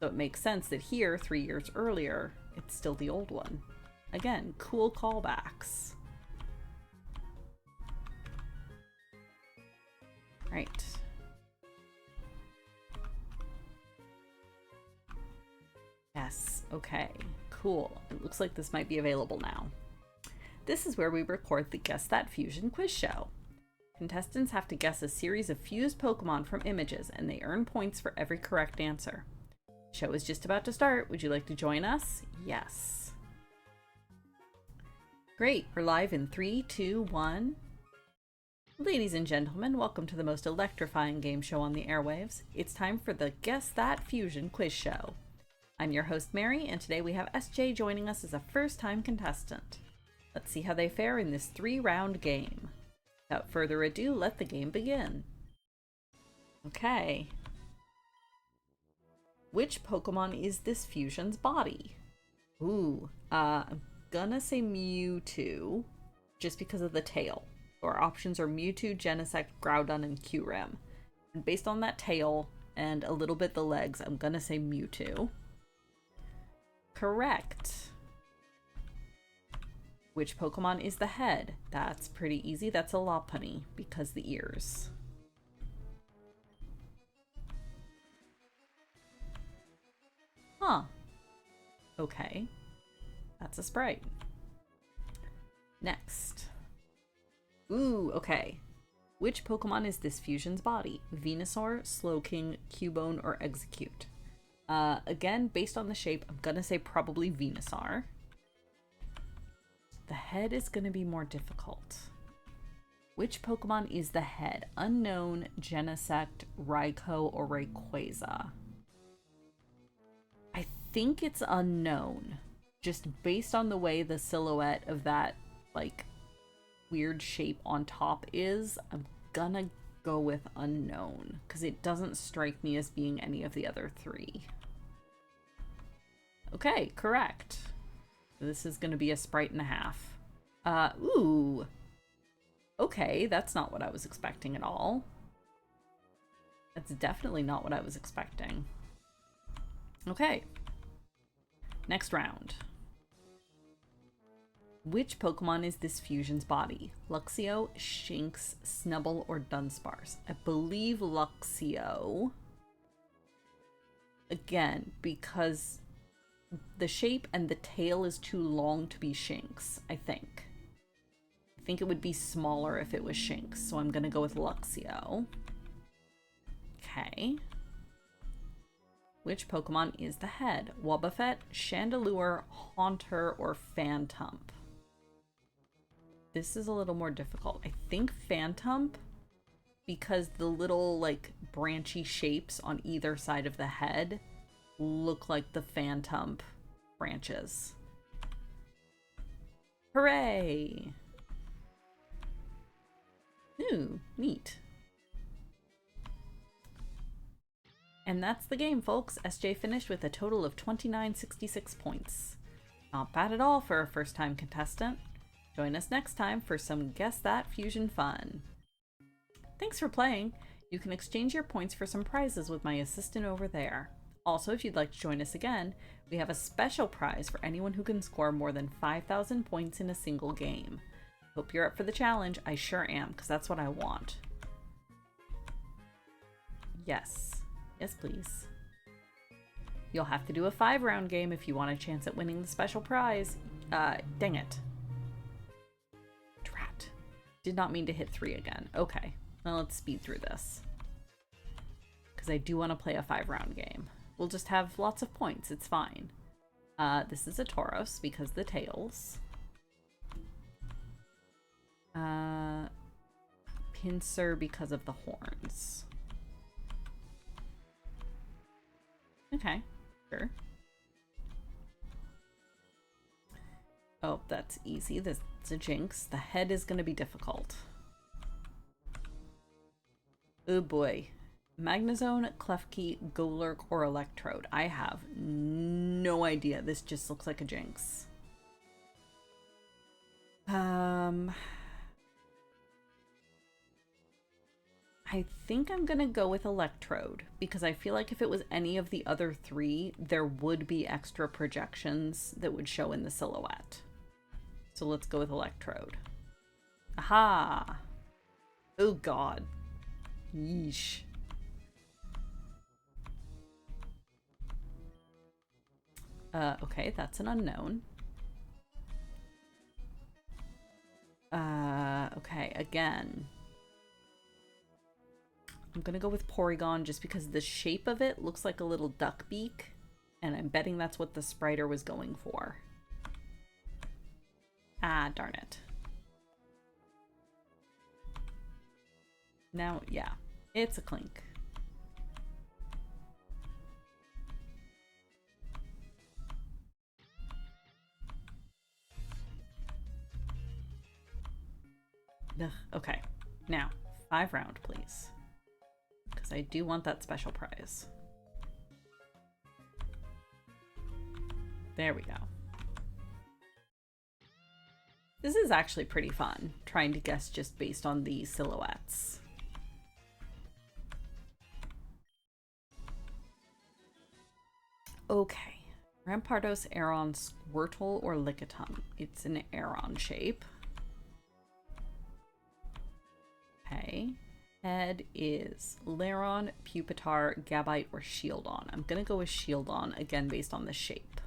A: so it makes sense that here, 3 years earlier, it's still the old one. Again, cool callbacks. Right. Yes, okay, cool. It looks like this might be available now. This is where we record the Guess That Fusion quiz show. Contestants have to guess a series of fused Pokemon from images, and they earn points for every correct answer. The show is just about to start. Would you like to join us? Yes. Great, we're live in 3, 2, 1. Ladies and gentlemen, welcome to the most electrifying game show on the airwaves. It's time for the Guess That Fusion quiz show. I'm your host, Mary, and today we have SJ joining us as a first-time contestant. Let's see how they fare in this 3-round game. Without further ado, let the game begin. Okay. Which Pokemon is this fusion's body? Ooh, I'm gonna say Mewtwo, just because of the tail. Our options are Mewtwo, Genesect, Groudon, and Kyurem. And based on that tail, and a little bit the legs, I'm gonna say Mewtwo. Correct. Which Pokemon is the head? That's pretty easy. That's a Lopunny, because the ears. Huh. Okay. That's a Sprite. Next. Ooh, okay. Which Pokemon is this fusion's body? Venusaur, Slowking, Cubone, or Execute? Again, based on the shape, I'm gonna say probably Venusaur. The head is going to be more difficult. Which Pokemon is the head? Unknown, Genesect, Raikou, or Rayquaza? I think it's unknown. Just based on the way the silhouette of that, like, weird shape on top is, I'm gonna go with unknown, because it doesn't strike me as being any of the other three. Okay, correct. This is gonna be a sprite and a half. Ooh. Okay, that's not what I was expecting at all. That's definitely not what I was expecting. Okay. Next round. Which Pokemon is this fusion's body? Luxio, Shinx, Snubbull, or Dunsparce? I believe Luxio. Again, because the shape and the tail is too long to be Shinx, I think. I think it would be smaller if it was Shinx, so I'm gonna go with Luxio. Okay. Which Pokemon is the head? Wobbuffet, Chandelure, Haunter, or Phantump? This is a little more difficult. I think Phantump, because the little, like, branchy shapes on either side of the head look like the Phantump branches. Hooray! Ooh, neat. And that's the game, folks. SJ finished with a total of 2966 points. Not bad at all for a first-time contestant. Join us next time for some Guess That Fusion fun. Thanks for playing. You can exchange your points for some prizes with my assistant over there. Also, if you'd like to join us again, we have a special prize for anyone who can score more than 5,000 points in a single game. Hope you're up for the challenge. I sure am, because that's what I want. Yes. Yes, please. You'll have to do a 5-round game if you want a chance at winning the special prize. Dang it. Drat. Did not mean to hit 3 again. Okay. Well, let's speed through this. Because I do want to play a 5-round game. We'll just have lots of points. It's fine. This is a Tauros because the tails. Pinsir because of the horns. Okay, sure. Oh, that's easy. This is a Jinx. The head is going to be difficult. Oh boy. Magnezone, Klefki, Golurk, or Electrode. I have no idea. This just looks like a Jinx. I think I'm gonna go with Electrode, because I feel like if it was any of the other 3, there would be extra projections that would show in the silhouette. So let's go with Electrode. Aha! Oh god. Yeesh. Okay, that's an unknown. Okay, again. I'm gonna go with Porygon just because the shape of it looks like a little duck beak, and I'm betting that's what the spriter was going for. Ah, darn it. Now, yeah, it's a Clink. Ugh, okay, now, 5-round, please. Because I do want that special prize. There we go. This is actually pretty fun, trying to guess just based on the silhouettes. Okay. Rampardos, Aeron, Squirtle, or Lickitung? It's an Aeron shape. Okay. Head is Lairon, Pupitar, Gabite, or Shieldon. I'm gonna go with Shieldon, again based on the shape.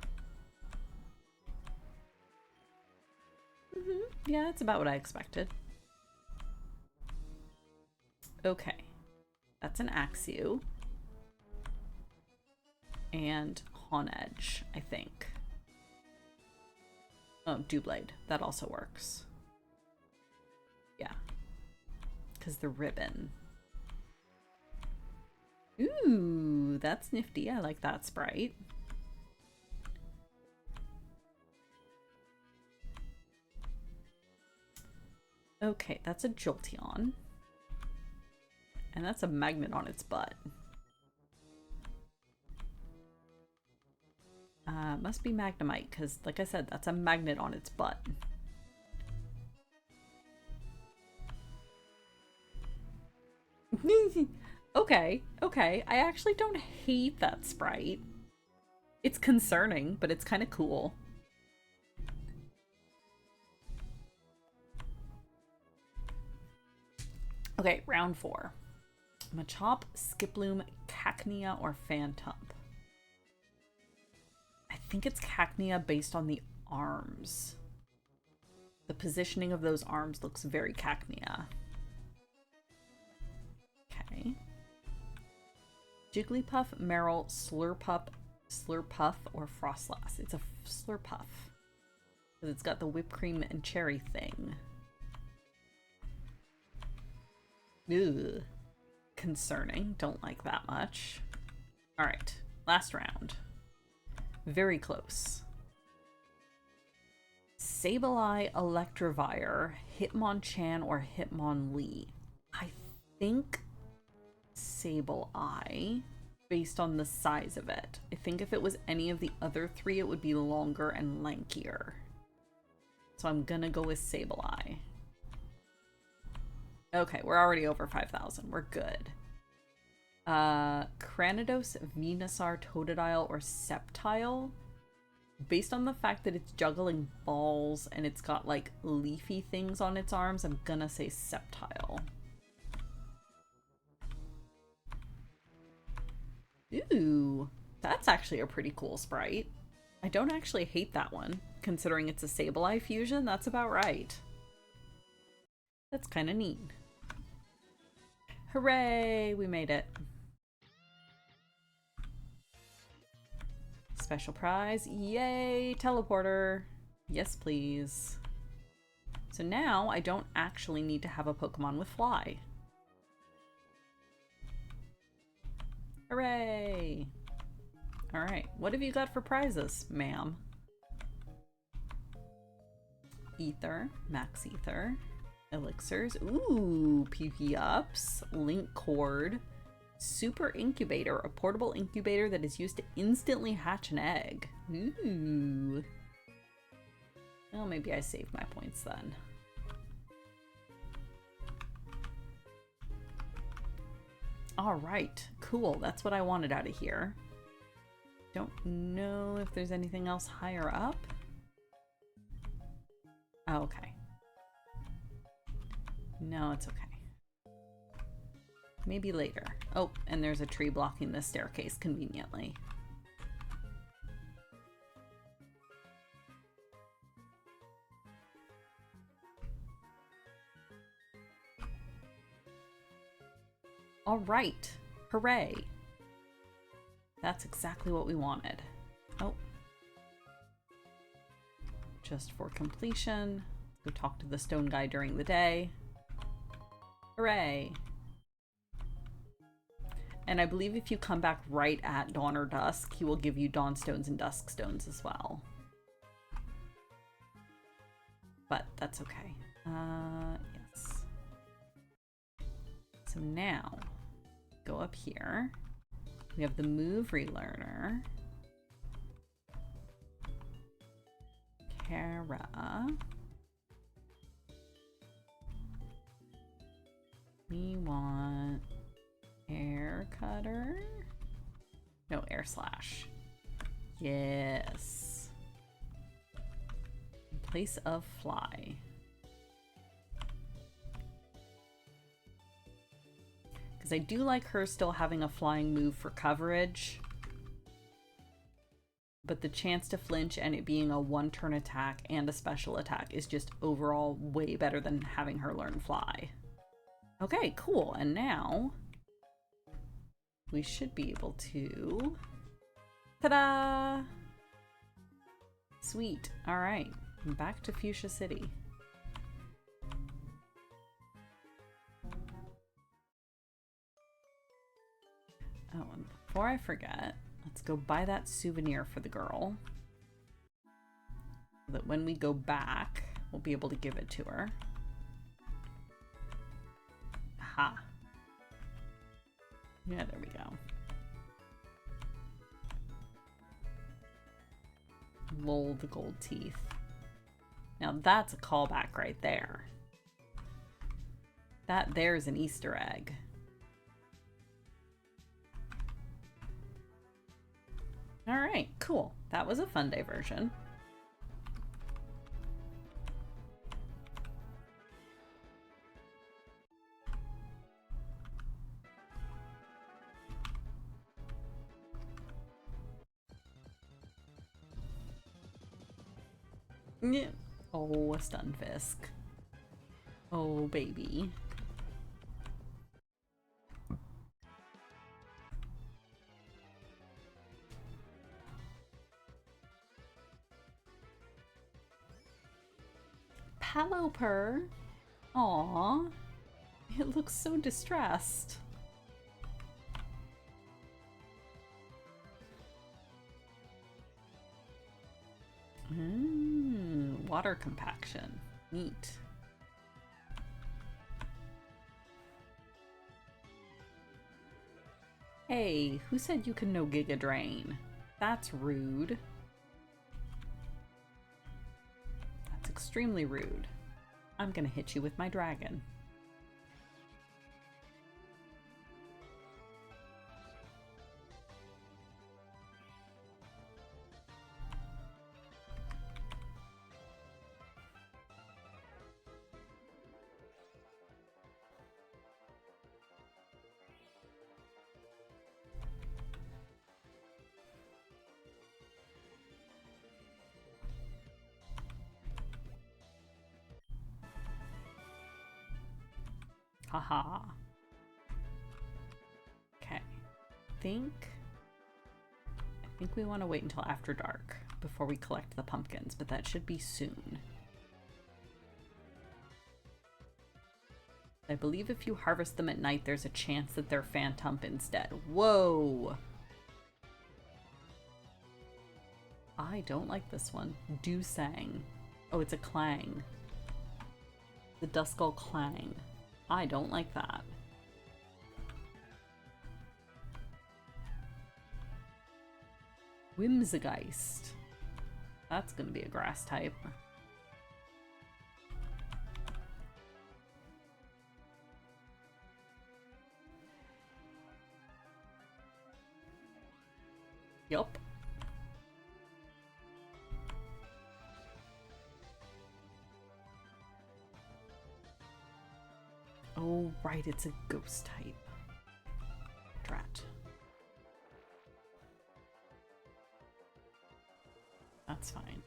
A: Yeah, that's about what I expected. Okay. That's an Axew. And Honedge, I think. Oh, Doublade. That also works. Yeah. because the ribbon. Ooh, that's nifty. I like that sprite. Okay, that's a Jolteon. And that's a magnet on its butt. Must be Magnemite, because like I said, that's a magnet on its butt. Okay, okay. I actually don't hate that sprite. It's concerning, but it's kind of cool. Okay, round 4. Machop, Skiploom, Cacnea, or Phantump? I think it's Cacnea based on the arms. The positioning of those arms looks very Cacnea. Okay. Jigglypuff, Marill, Slurpuff, or Frostlass? It's a Slurpuff. Because it's got the whipped cream and cherry thing. Ugh. Concerning. Don't like that much. Alright. Last round. Very close. Sableye, Electivire, Hitmonchan, or Hitmonlee? I think Sableye, based on the size of it. I think if it was any of the other 3, it would be longer and lankier. So I'm gonna go with Sableye. Okay, we're already over 5,000. We're good. Cranidos, Venusaur, Totodile, or Sceptile? Based on the fact that it's juggling balls and it's got like leafy things on its arms, I'm gonna say Sceptile. Ooh, that's actually a pretty cool sprite. I don't actually hate that one. Considering it's a Sableye fusion, that's about right. That's kind of neat. Hooray! We made it. Special prize. Yay! Teleporter. Yes, please. So now I don't actually need to have a Pokemon with Fly. Hooray! Alright, what have you got for prizes, ma'am? Ether, Max Ether, Elixirs, ooh, PP Ups, Link Cord, Super Incubator, a portable incubator that is used to instantly hatch an egg. Ooh. Well, maybe I saved my points then. Alright, cool. That's what I wanted out of here. Don't know if there's anything else higher up. Oh, okay. No, it's okay. Maybe later. Oh, and there's a tree blocking the staircase conveniently. All right. Hooray. That's exactly what we wanted. Oh. Just for completion. Go talk to the stone guy during the day. Hooray. And I believe if you come back right at dawn or dusk, he will give you dawn stones and dusk stones as well. But that's okay. Yes. So now, go up here. We have the move relearner. Kara. We want air cutter. No, air slash. Yes. In place of fly. Because I do like her still having a flying move for coverage. But the chance to flinch and it being a one-turn attack and a special attack is just overall way better than having her learn fly. Okay, cool. And now we should be able to... Ta-da! Sweet. All right. Back to Fuchsia City. Oh, and before I forget, let's go buy that souvenir for the girl. So that when we go back, we'll be able to give it to her. Aha. Yeah, there we go. Lol, the gold teeth. Now that's a callback right there. That there's an Easter egg. All right, cool. That was a fun diversion. Yeah. Oh, a Stunfisk. Oh, baby. Palopur. Aw. It looks so distressed. Water compaction. Neat. Hey, who said you can no Giga Drain? That's rude. That's extremely rude. I'm gonna hit you with my dragon. Haha. Okay. I think we want to wait until after dark before we collect the pumpkins, but that should be soon. I believe if you harvest them at night, there's a chance that they're phantom instead. Whoa! I don't like this one. Dusang. Oh, it's a Clang. The Duskull Clang. I don't like that. Whimsigeist. That's gonna be a grass type. Yup. Oh, right, it's a ghost type. Drat. That's fine.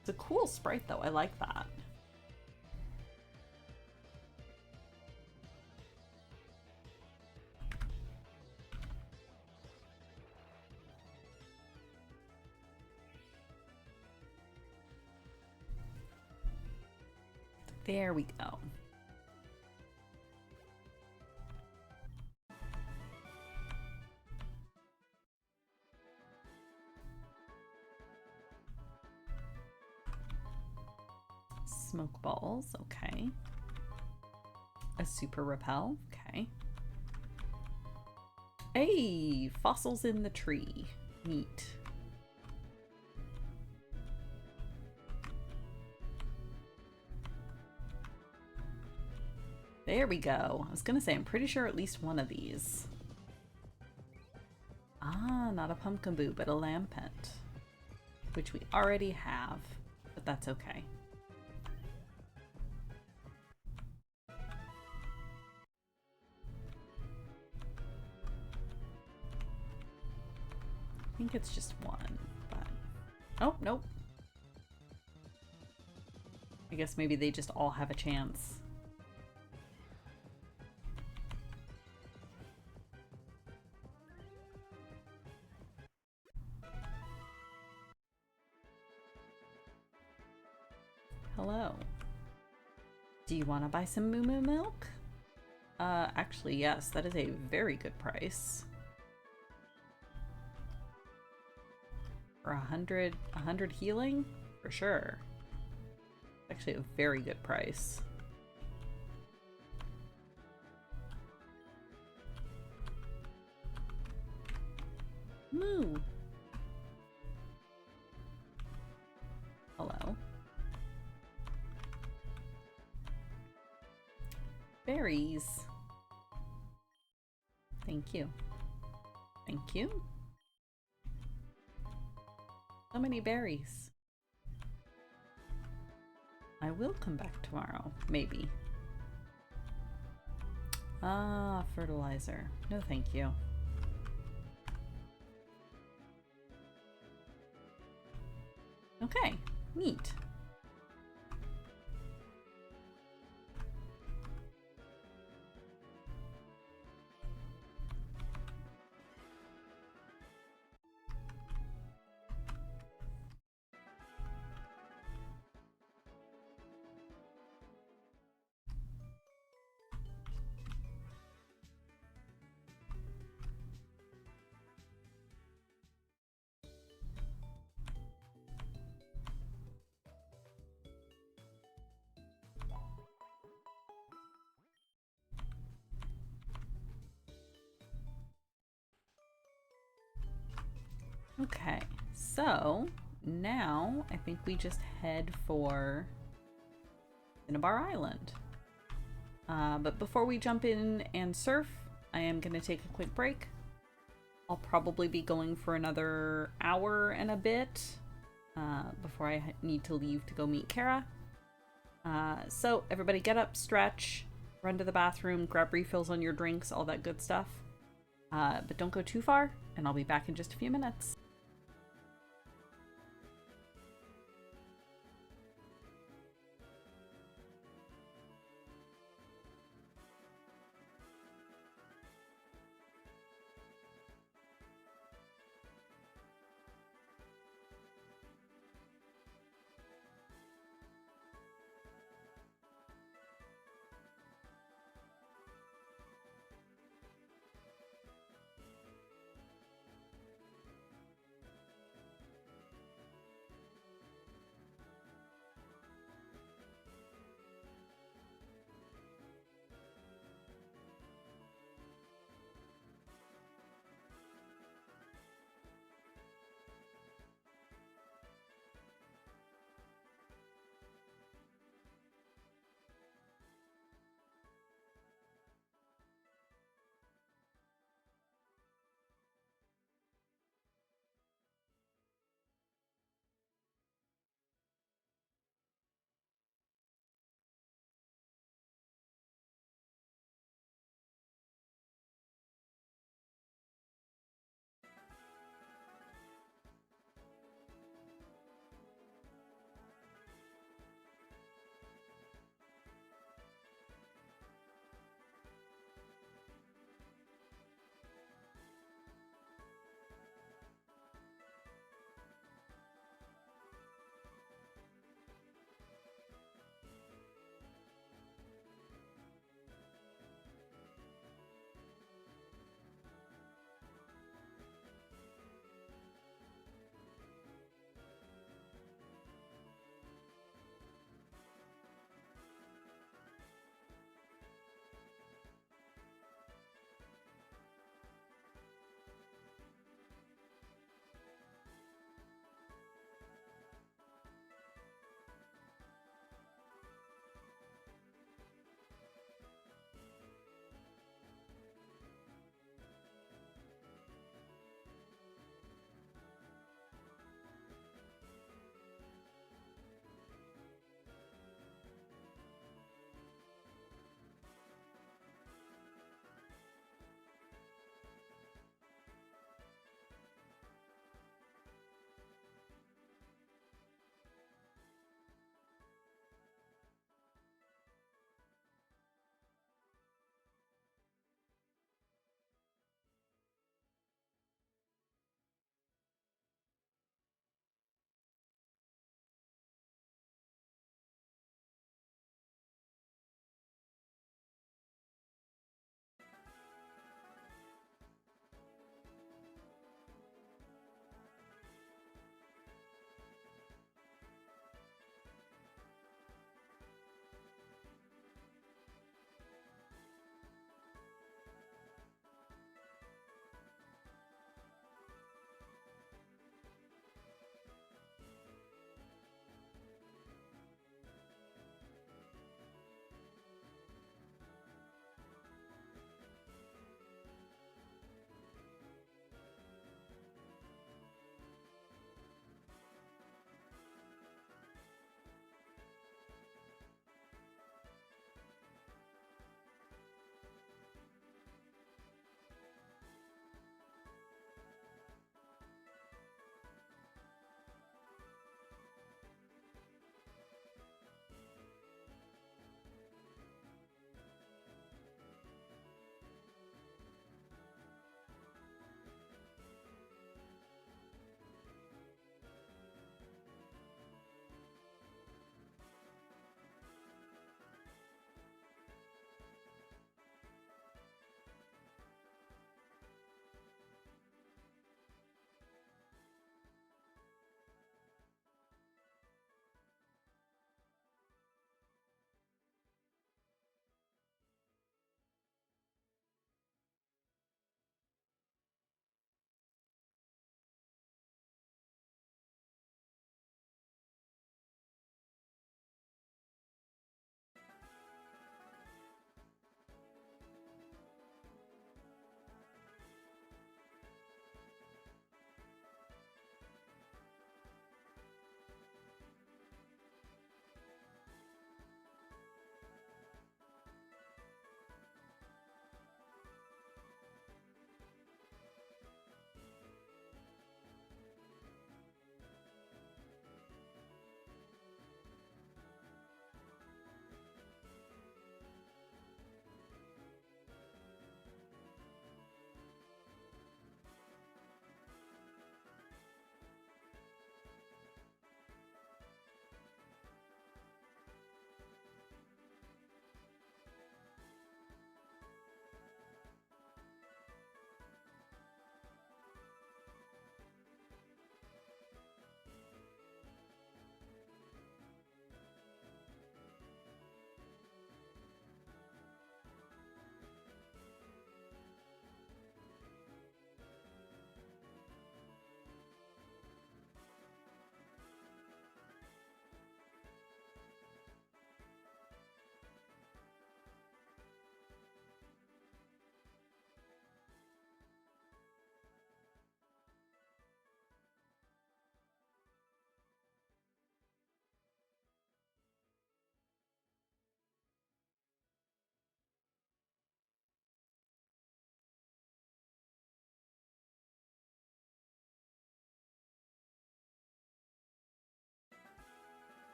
A: It's a cool sprite, though. I like that. There we go. Smoke balls, okay. A super repel, okay. Hey, fossils in the tree. Neat. There we go. I was gonna say, I'm pretty sure at least one of these. Ah, not a Pumpkinboo, but a Lampent. Which we already have, but that's okay. I think it's just one, but... Oh, nope. I guess maybe they just all have a chance. Hello. Do you want to buy some Moo Moo milk? Actually, yes, that is a very good price. For 100 healing? For sure. Actually a very good price. Moo! Hello. Berries. Thank you. Thank you. So many berries. I will come back tomorrow, maybe. Ah, fertilizer. No, thank you. Okay, neat. Okay, so now I think we just head for Cinnabar Island. But before we jump in and surf, I am going to take a quick break. I'll probably be going for another hour and a bit before I need to leave to go meet Kara. So everybody get up, stretch, run to the bathroom, grab refills on your drinks, all that good stuff. But don't go too far, and I'll be back in just a few minutes.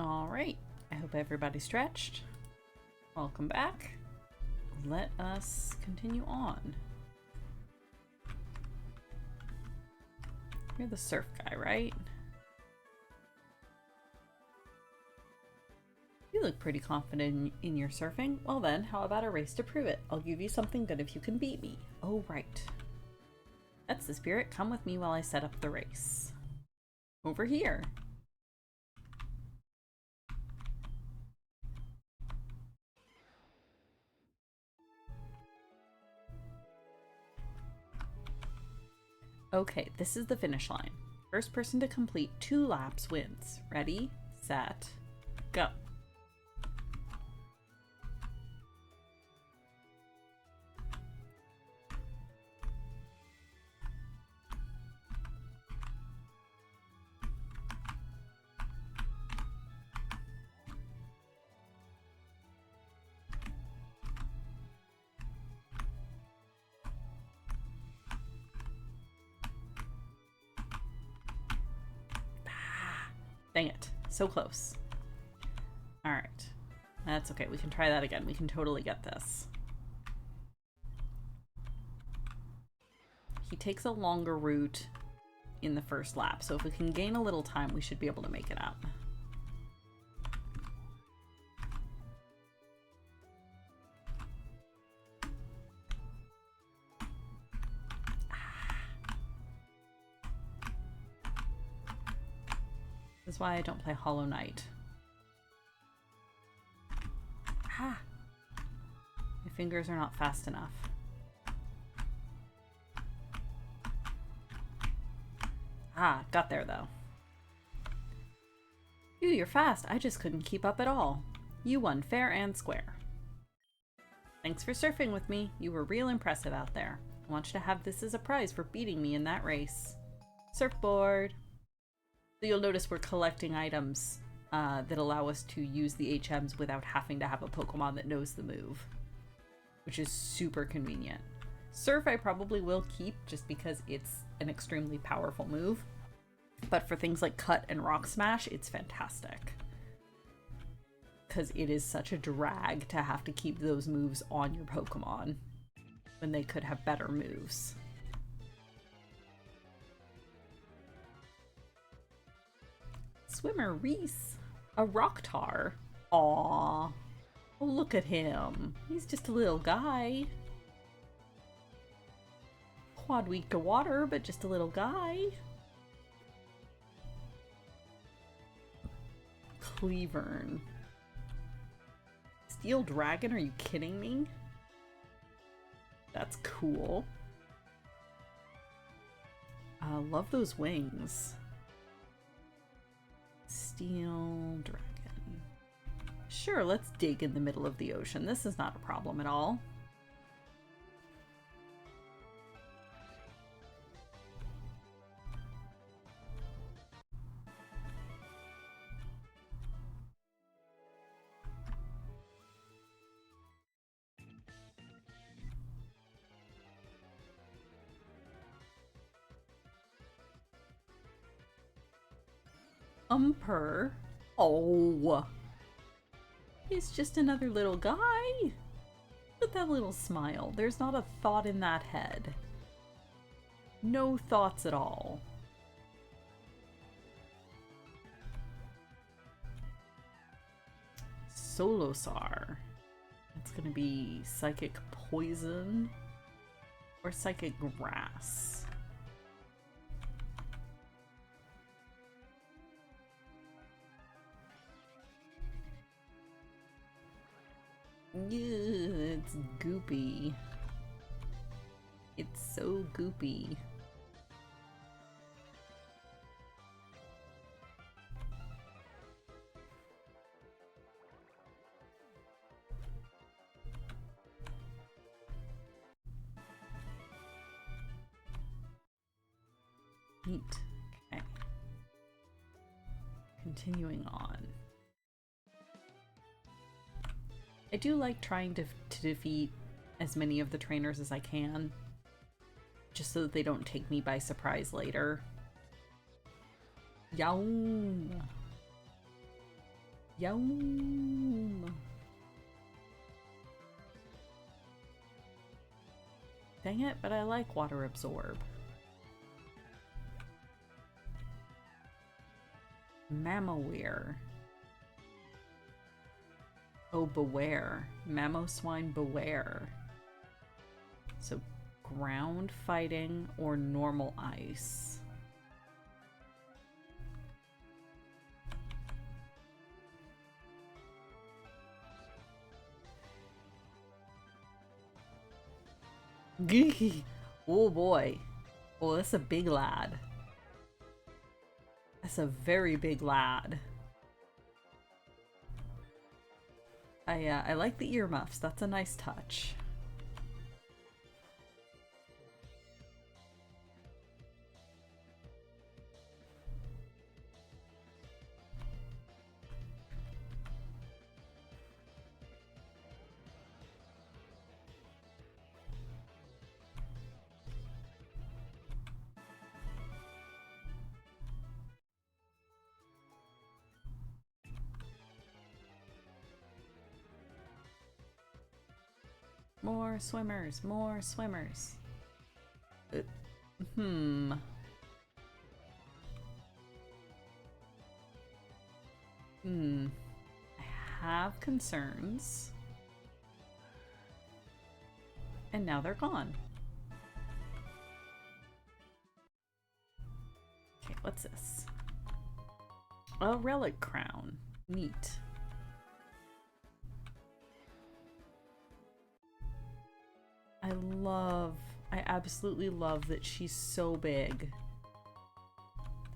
A: All right. I hope everybody stretched. Welcome back. Let us continue on. You're the surf guy, right? You look pretty confident in your surfing. Well then, how about a race to prove it? I'll give you something good if you can beat me. Oh, right. That's the spirit. Come with me while I set up the race. Over here. Okay, this is the finish line. First person to complete 2 laps wins. Ready, set, go. Dang it. So close. Alright. That's okay. We can try that again. We can totally get this. He takes a longer route in the first lap, so if we can gain a little time, we should be able to make it up. This is why I don't play Hollow Knight. Ah! My fingers are not fast enough. Ah, got there though. You're fast. I just couldn't keep up at all. You won fair and square. Thanks for surfing with me. You were real impressive out there. I want you to have this as a prize for beating me in that race. Surfboard. So you'll notice we're collecting items that allow us to use the HMs without having to have a Pokemon that knows the move, which is super convenient. Surf I probably will keep just because it's an extremely powerful move, but for things like Cut and Rock Smash, it's fantastic. Because it is such a drag to have to keep those moves on your Pokemon when they could have better moves. Swimmer Reese, a Rocktar. Aww. Oh, look at him. He's just a little guy. Quad weak to water, but just a little guy. Cleavern. Steel Dragon, are you kidding me? That's cool. Love those wings. Steel Dragon. Sure, let's dig in the middle of the ocean. This is not a problem at all. Umper. Oh. He's just another little guy. Look at that little smile. There's not a thought in that head. No thoughts at all. Solosar. That's gonna be Psychic Poison or Psychic Grass. It's goopy. It's so goopy. Neat. Okay. Continuing on. I do like trying to defeat as many of the trainers as I can, just so that they don't take me by surprise later. Yow! Yum. Dang it, but I like water absorb. Mammoware. Oh, beware. Mamoswine beware. So ground fighting or normal ice. Oh boy. Oh, that's a big lad. That's a very big lad. I like the earmuffs. That's a nice touch. More swimmers, more swimmers. Hmm. I have concerns. And now they're gone. Okay, what's this? A relic crown. Neat. I absolutely love that she's so big.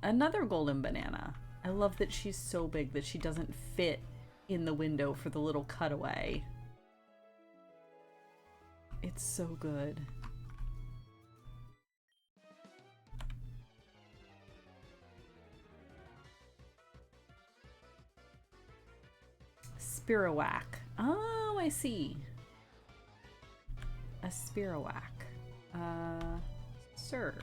A: Another golden banana. I love that she's so big that she doesn't fit in the window for the little cutaway. It's so good. Spirowack. Oh, I see. A Spirowack. Surf.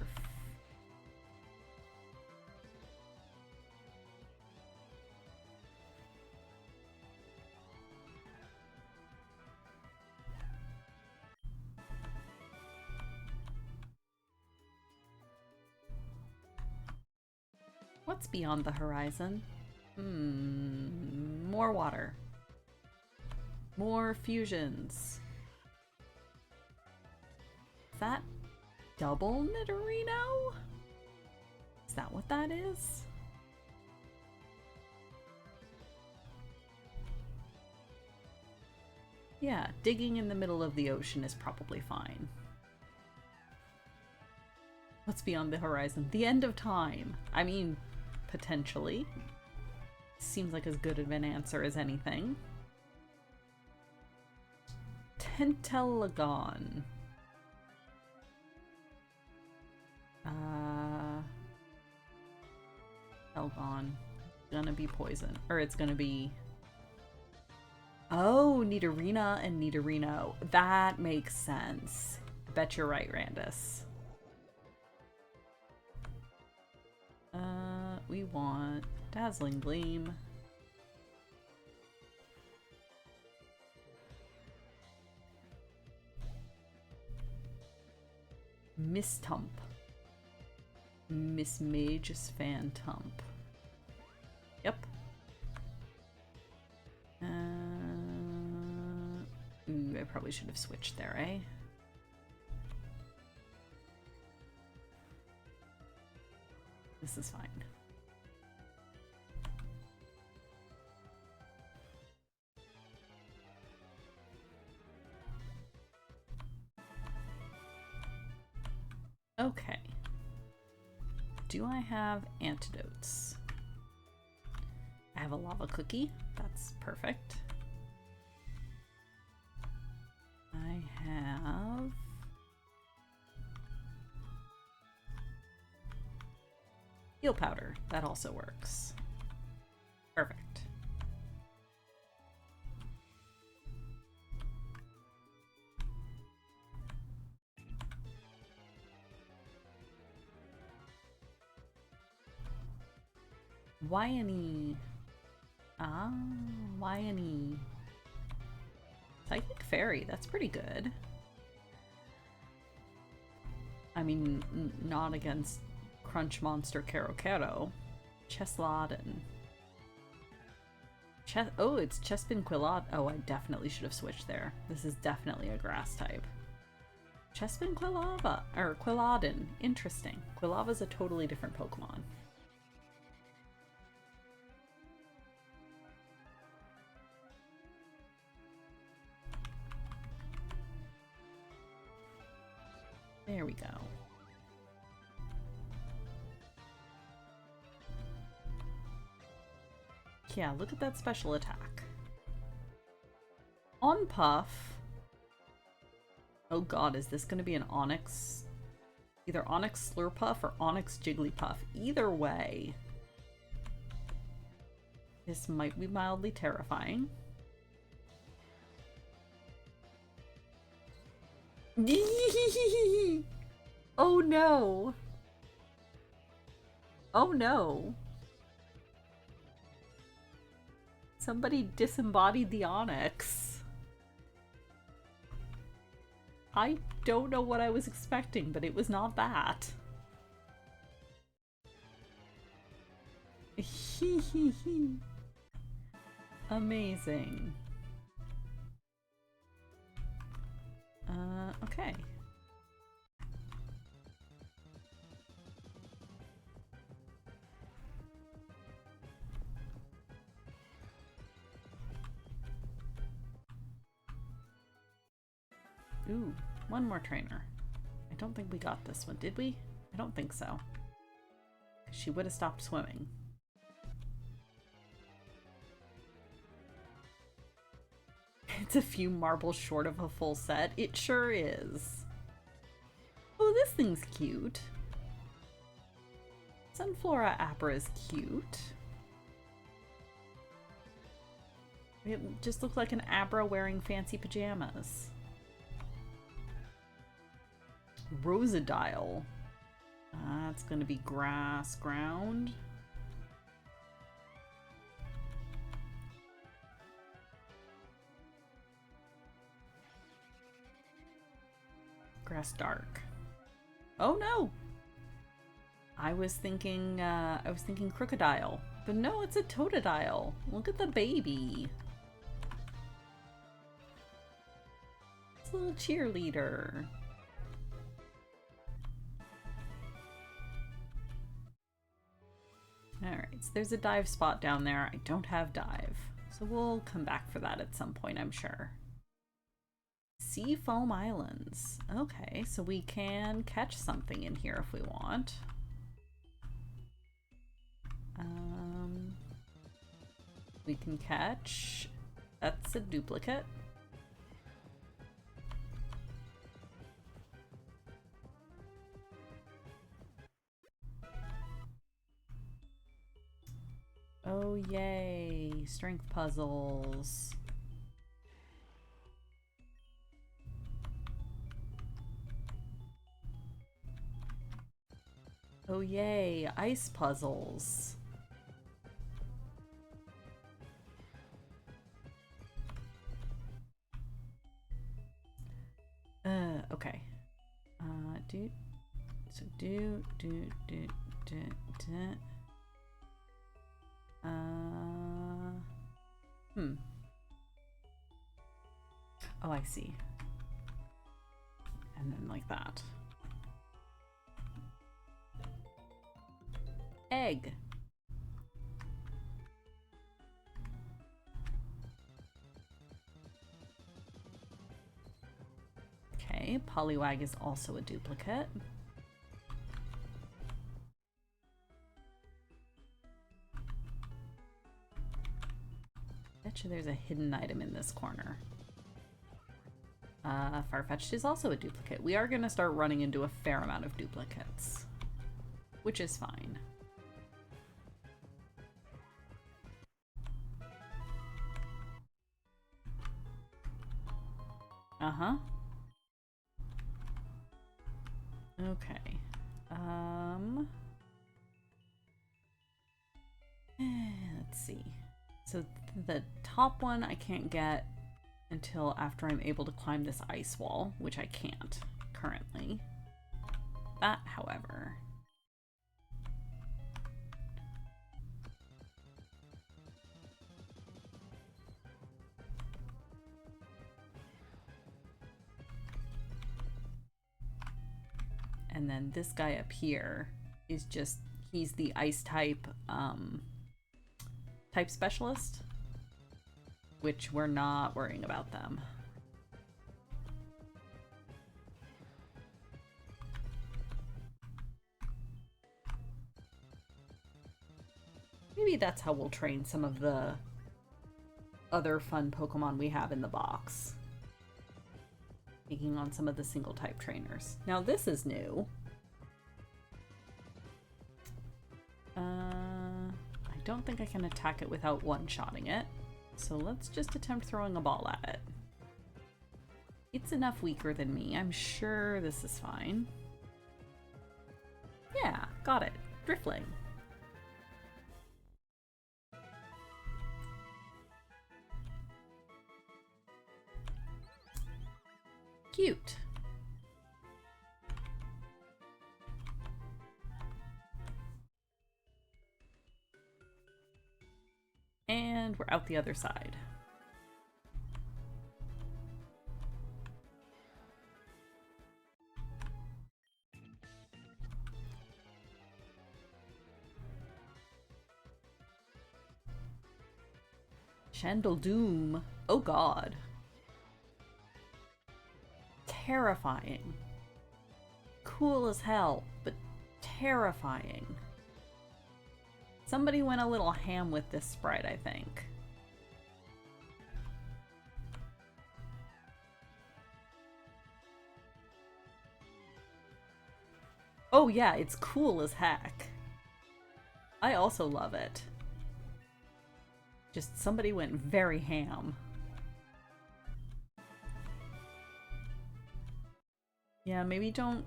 A: What's beyond the horizon? More water. More fusions. Is that double Nidorino? Is that what that is? Yeah, digging in the middle of the ocean is probably fine. What's beyond the horizon? The end of time. I mean, potentially. Seems like as good of an answer as anything. Tentelagon. Elgon. Gonna be poison. Or it's gonna be... Oh, Nidorina and Nidorino. That makes sense. I bet you're right, Randus. We want Dazzling Gleam. Mistump. Miss Mage's Phantump. Yep. Ooh, I probably should have switched there, eh? This is fine. Okay. Do I have antidotes? I have a lava cookie. That's perfect. I have... heal powder. That also works. Perfect. Why any Ah, Liony. Psychic Fairy, that's pretty good. I mean, not against Crunch Monster Kero Kero. Chesladen. Oh, it's Chespin Quillot. Oh, I definitely should have switched there. This is definitely a grass type. Chespin Quilava, or Quilladin. Interesting. Quilava's a totally different Pokemon. There we go. Yeah, look at that special attack. On Puff. Oh god, is this going to be an Onyx? Either Onyx Slurpuff or Onyx Jigglypuff. Either way, this might be mildly terrifying. Oh no! Oh no! Somebody disembodied the Onyx. I don't know what I was expecting, but it was not that. Amazing. Okay. Ooh, one more trainer. I don't think we got this one, did we? I don't think so. She would have stopped swimming. It's a few marbles short of a full set. It sure is. Oh, this thing's cute. Sunflora Abra is cute. It just looks like an Abra wearing fancy pajamas. Rosadile. That's gonna be grass ground. Grass dark. Oh no! I was thinking Crocodile. But no, it's a Totodile. Look at the baby. It's a little cheerleader. Alright, so there's a dive spot down there. I don't have dive. So we'll come back for that at some point, I'm sure. Sea Foam Islands. Okay, so we can catch something in here if we want. We can catch... That's a duplicate. Oh yay, strength puzzles. Oh yay, ice puzzles. Okay. Oh, I see. And then like that. Egg. Okay, Poliwag is also a duplicate. Bet you there's a hidden item in this corner. Farfetch'd is also a duplicate. We are going to start running into a fair amount of duplicates, which is fine. Uh-huh. Okay. Let's see. So the top one I can't get until after I'm able to climb this ice wall, which I can't currently. That, however... And then this guy up here is just, he's the ice type specialist, which we're not worrying about them. Maybe that's how we'll train some of the other fun Pokemon we have in the box. Taking on some of the single type trainers. Now this is new. I don't think I can attack it without one-shotting it. So let's just attempt throwing a ball at it. It's enough weaker than me. I'm sure this is fine. Yeah, got it. Drifling. Cute. And we're out the other side. Chandeldoom. Oh god. Terrifying. Cool as hell, but terrifying. Somebody went a little ham with this sprite, I think. Oh yeah, it's cool as heck. I also love it. Just somebody went very ham. Yeah, maybe don't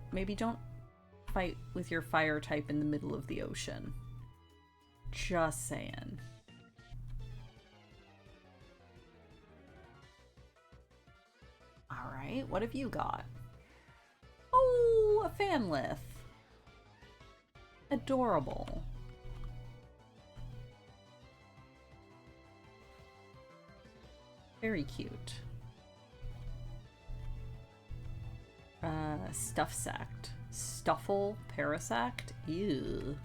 A: fight with your fire type in the middle of the ocean. Just saying. Alright, what have you got? Oh, a Fanlith. Adorable. Very cute. Stuffsact. Stuffle Parasact? Ew.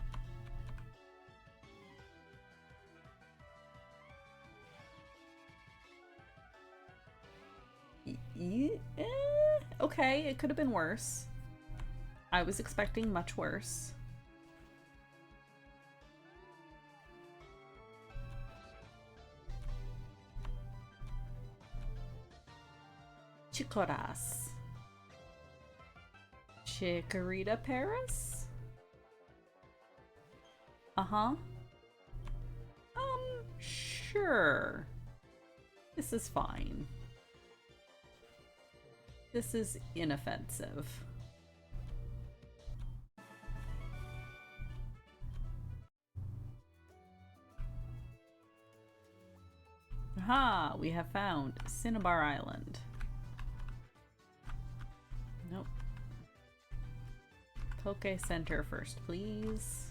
A: Okay, it could have been worse. I was expecting much worse. Chicoras. Chikorita Paris? Uh-huh. Sure. This is fine. This is inoffensive. Aha! We have found Cinnabar Island. Nope. Poke Center first, please.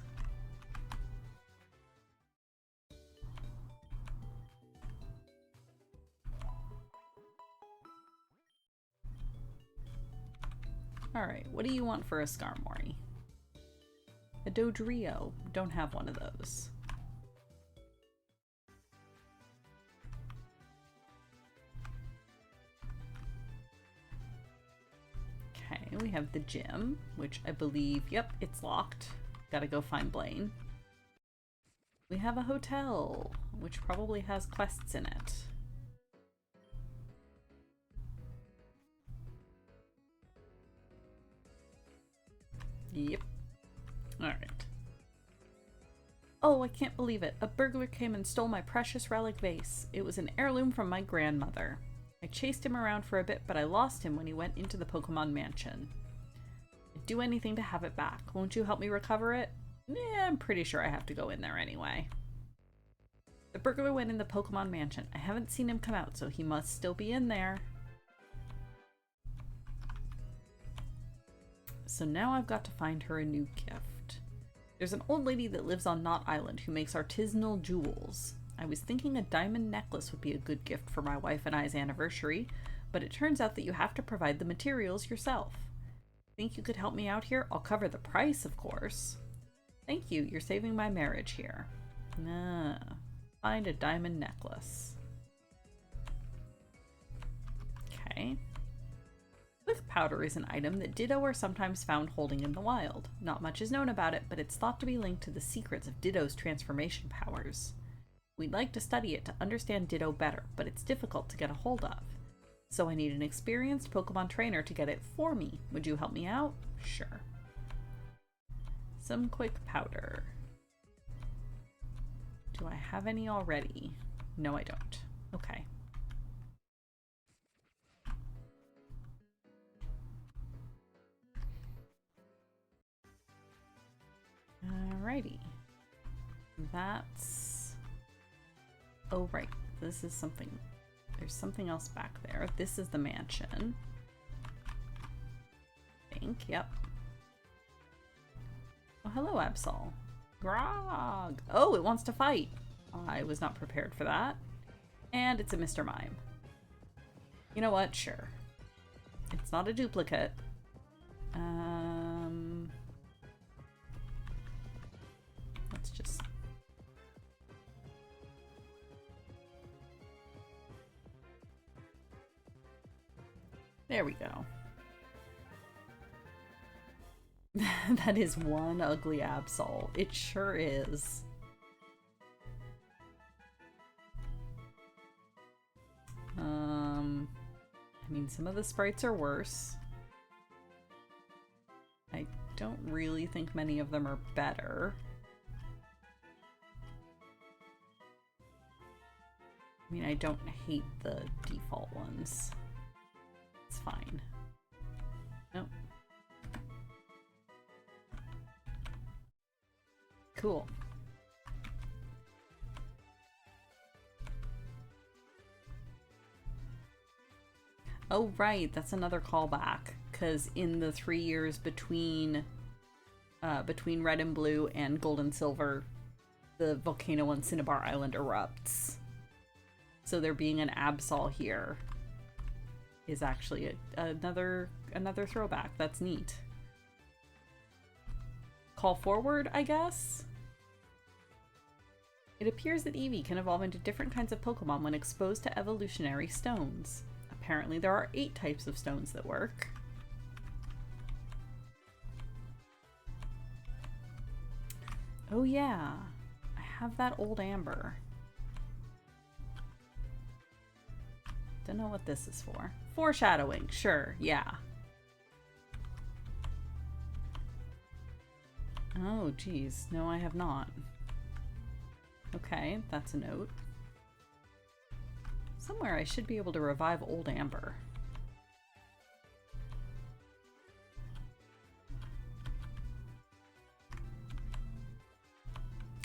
A: Alright, what do you want for a Skarmory? A Dodrio. Don't have one of those. Okay, we have the gym, which I believe, yep, it's locked. Gotta go find Blaine. We have a hotel, which probably has quests in it. Yep. Alright. Oh, I can't believe it. A burglar came and stole my precious relic vase. It was an heirloom from my grandmother. I chased him around for a bit, but I lost him when he went into the Pokemon Mansion. I'd do anything to have it back. Won't you help me recover it? Yeah, I'm pretty sure I have to go in there anyway. The burglar went in the Pokemon Mansion. I haven't seen him come out, so he must still be in there. So now I've got to find her a new gift. There's an old lady that lives on Knot Island who makes artisanal jewels. I was thinking a diamond necklace would be a good gift for my wife and I's anniversary, but it turns out that you have to provide the materials yourself. Think you could help me out here? I'll cover the price, of course. Thank you, you're saving my marriage here. Find a diamond necklace. Okay. Quick powder is an item that Ditto are sometimes found holding in the wild. Not much is known about it, but it's thought to be linked to the secrets of Ditto's transformation powers. We'd like to study it to understand Ditto better, but it's difficult to get a hold of. So I need an experienced Pokemon trainer to get it for me. Would you help me out? Sure. Some quick powder. Do I have any already? No, I don't. Okay. Alrighty. That's... Oh, right. This is something... There's something else back there. This is the mansion. I think, yep. Oh, hello, Absol. Grog! Oh, it wants to fight. I was not prepared for that. And it's a Mr. Mime. You know what? Sure. It's not a duplicate. Let's just... There we go. That is one ugly Absol. It sure is. I mean, some of the sprites are worse. I don't really think many of them are better. I mean, I don't hate the default ones. It's fine. Nope. Cool. Oh, right. That's another callback. Because in the 3 years between Red and Blue and Gold and Silver, the volcano on Cinnabar Island erupts. So there being an Absol here is actually another throwback. That's neat. Call forward, I guess? It appears that Eevee can evolve into different kinds of Pokemon when exposed to evolutionary stones. Apparently there are 8 types of stones that work. Oh yeah, I have that old amber. Don't know what this is for. Foreshadowing, sure, yeah. Oh geez, no I have not. Okay, that's a note. Somewhere I should be able to revive old amber.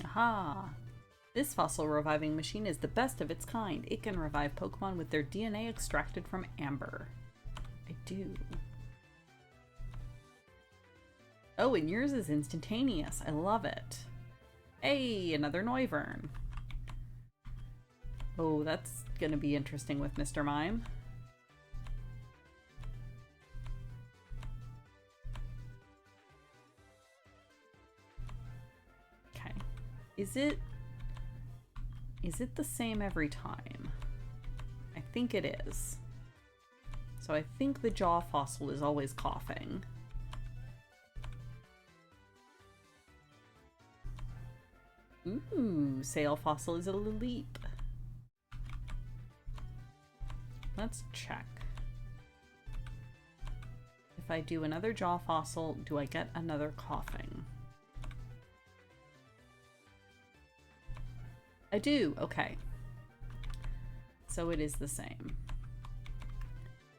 A: Aha! This fossil reviving machine is the best of its kind. It can revive Pokemon with their DNA extracted from amber. I do. Oh, and yours is instantaneous. I love it. Hey, another Noivern. Oh, that's gonna be interesting with Mr. Mime. Okay. Is it the same every time? I think it is. So I think the jaw fossil is always coughing. Ooh, sail fossil is a leap. Let's check. If I do another jaw fossil, do I get another coughing? I do, okay. So it is the same.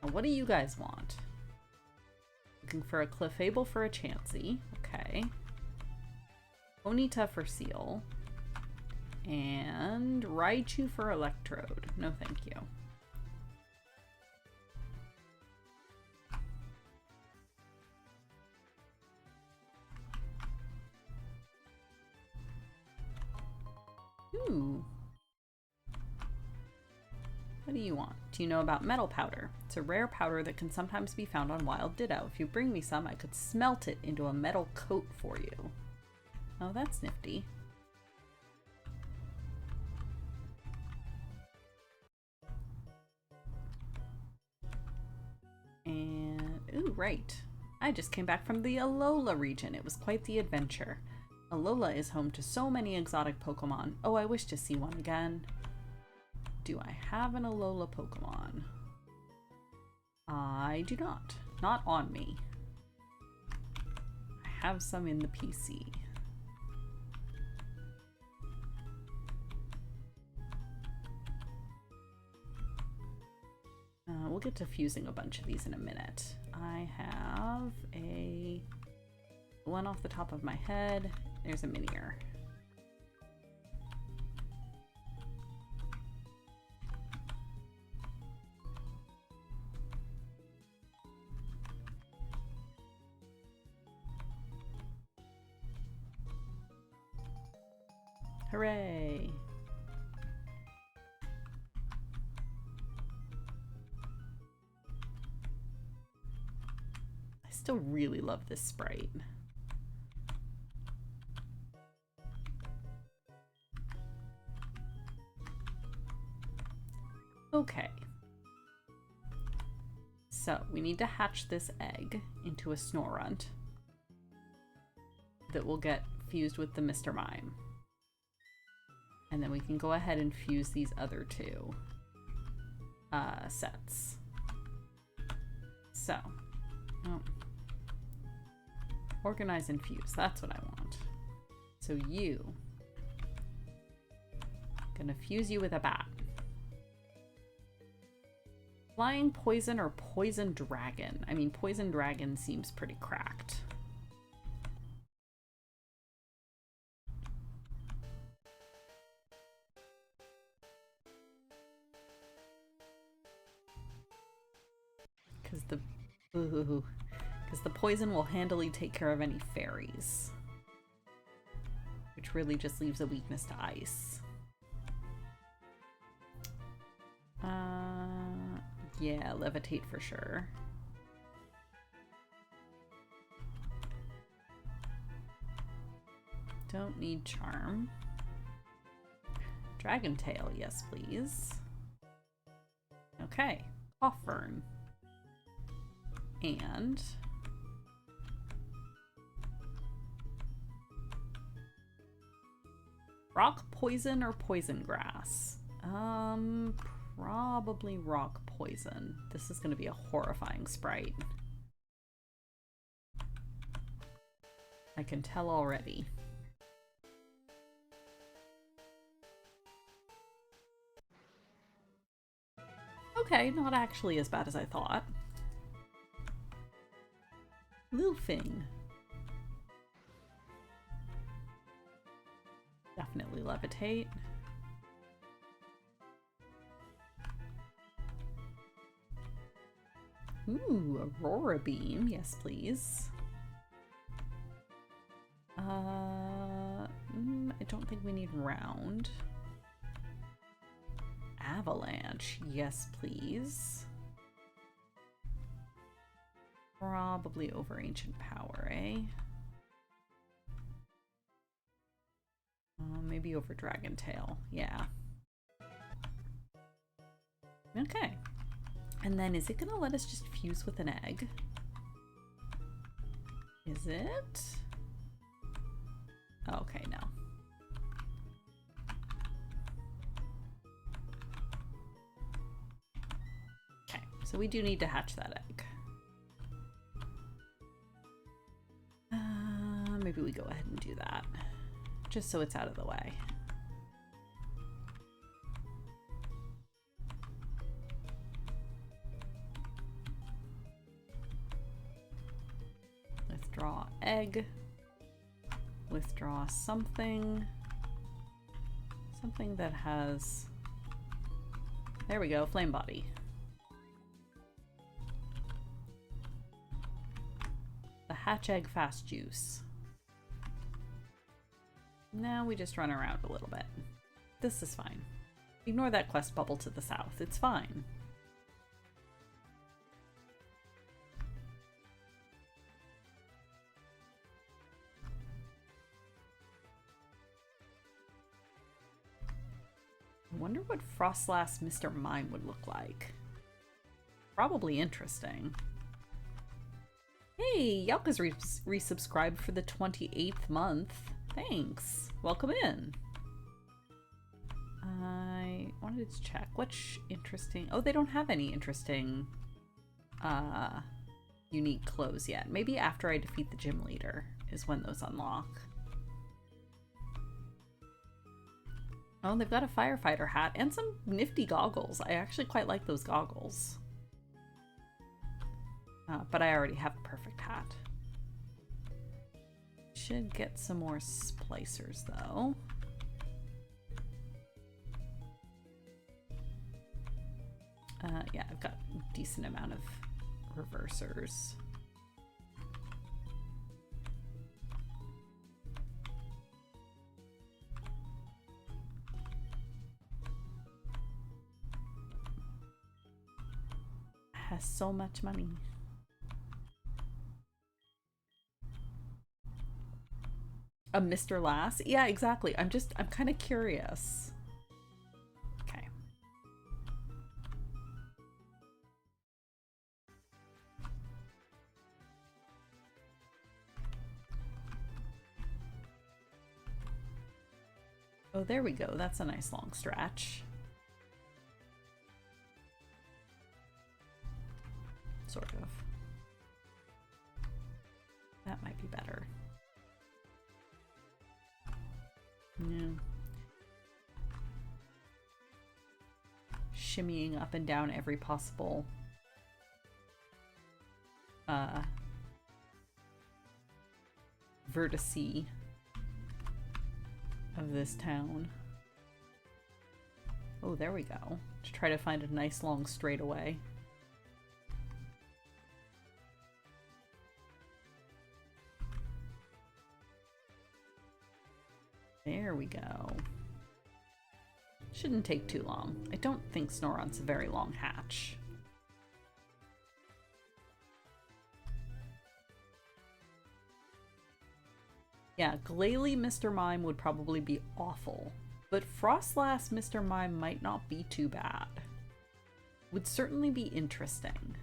A: Now what do you guys want? Looking for a Clefable for a Chansey, okay. Onita for Seal. And Raichu for Electrode. No, thank you. Ooh. What do you want? Do you know about metal powder? It's a rare powder that can sometimes be found on Wild Ditto. If you bring me some, I could smelt it into a metal coat for you. Oh, that's nifty. And, ooh, right. I just came back from the Alola region. It was quite the adventure. Alola is home to so many exotic Pokemon. Oh, I wish to see one again. Do I have an Alola Pokemon? I do not. Not on me. I have some in the PC. We'll get to fusing a bunch of these in a minute. I have a one off the top of my head. There's a Minior. Hooray! I still really love this sprite. Okay. So, we need to hatch this egg into a Snorunt that will get fused with the Mr. Mime. And then we can go ahead and fuse these other two sets. So, organize and fuse. That's what I want. So you, gonna fuse you with a bat. Flying Poison or Poison Dragon? I mean, Poison Dragon seems pretty cracked. Because the poison will handily take care of any fairies. Which really just leaves a weakness to ice. Yeah, levitate for sure. Don't need charm. Dragon Tail, yes please. Okay, Cough-Fern. And rock poison or poison grass? Probably rock poison. This is going to be a horrifying sprite. I can tell already. Okay, not actually as bad as I thought. Lilfing. Definitely levitate. Ooh, Aurora Beam. Yes, please. I don't think we need round. Avalanche. Yes, please. Probably over Ancient Power, eh? Maybe over Dragon Tail. Yeah. Okay. And then is it gonna let us just fuse with an egg? Is it? Okay, no. Okay, so we do need to hatch that egg. Maybe we go ahead and do that, just so it's out of the way. Withdraw egg. Withdraw something. Something that has... There we go, flame body. The hatch egg fast juice. Now we just run around a little bit. This is fine. Ignore that quest bubble to the south. It's fine. I wonder what Frostlass Mr. Mime would look like. Probably interesting. Hey, Yalka's resubscribed for the 28th month. Thanks. Welcome in. I wanted to check. What's interesting? Oh, they don't have any interesting unique clothes yet. Maybe after I defeat the gym leader is when those unlock. Oh, they've got a firefighter hat and some nifty goggles. I actually quite like those goggles. But I already have a perfect hat. Should get some more splicers though. Yeah, I've got a decent amount of reversers. Has so much money. A Mr. Lass? Yeah, exactly. I'm kind of curious. Okay. Oh, there we go. That's a nice long stretch. Sort of. That might be better. Yeah. Shimmying up and down every possible vertice of this town. Oh, there we go. To try to find a nice long straightaway. There we go. Shouldn't take too long. I don't think Snorunt's a very long hatch. Yeah, Glalie Mr. Mime would probably be awful, but Frostlass Mr. Mime might not be too bad. Would certainly be interesting.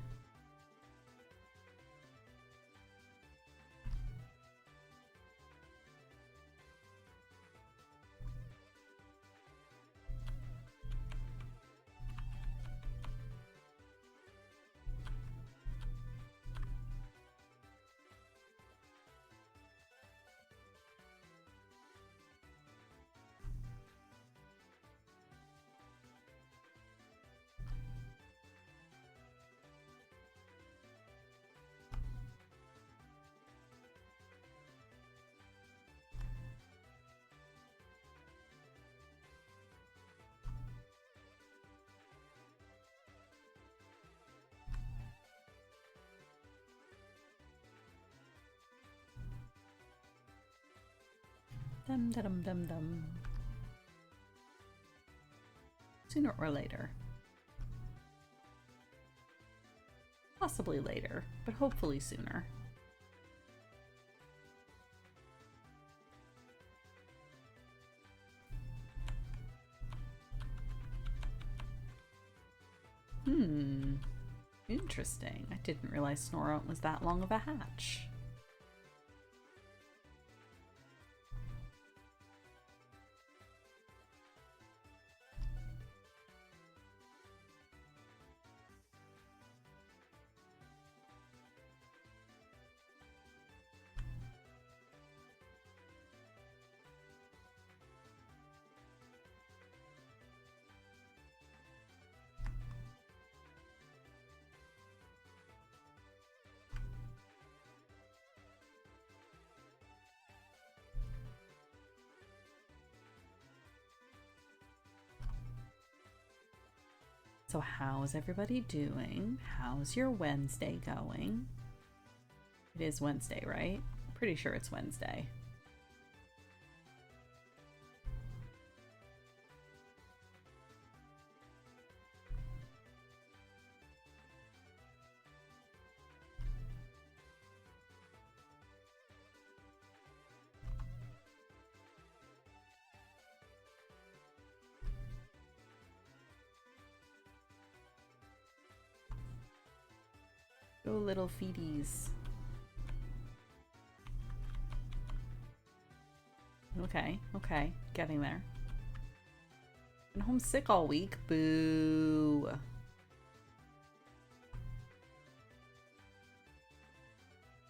A: Dum dum dum dum. Sooner or later. Possibly later, but hopefully sooner. Interesting. I didn't realize Snorunt was that long of a hatch. So how's everybody doing? How's your Wednesday going? It is Wednesday, right? Pretty sure it's Wednesday. Go little feeties. Okay, okay, getting there. Been homesick all week. Boo.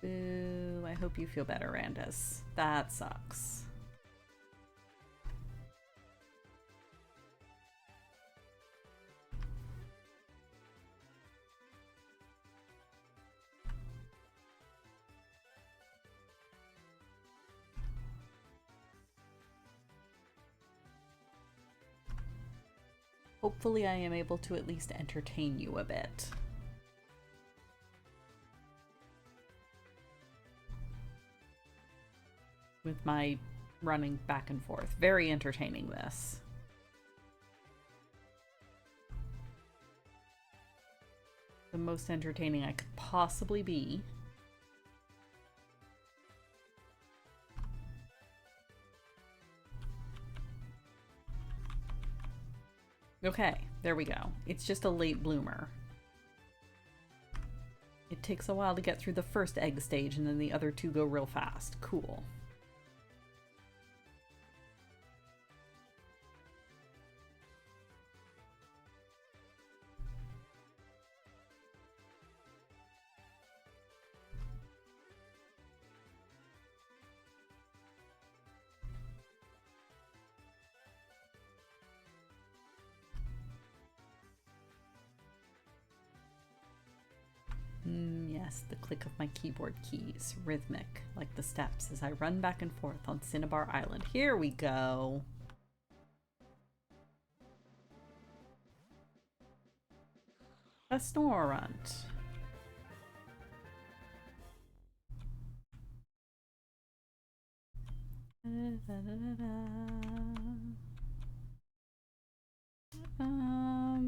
A: Boo. I hope you feel better, Randus. That sucks. Hopefully I am able to at least entertain you a bit. With my running back and forth. Very entertaining, this. The most entertaining I could possibly be. Okay, there we go. It's just a late bloomer. It takes a while to get through the first egg stage, and then the other two go real fast. Cool. Yes, the click of my keyboard keys. Rhythmic, like the steps as I run back and forth on Cinnabar Island. Here we go. A Snorunt.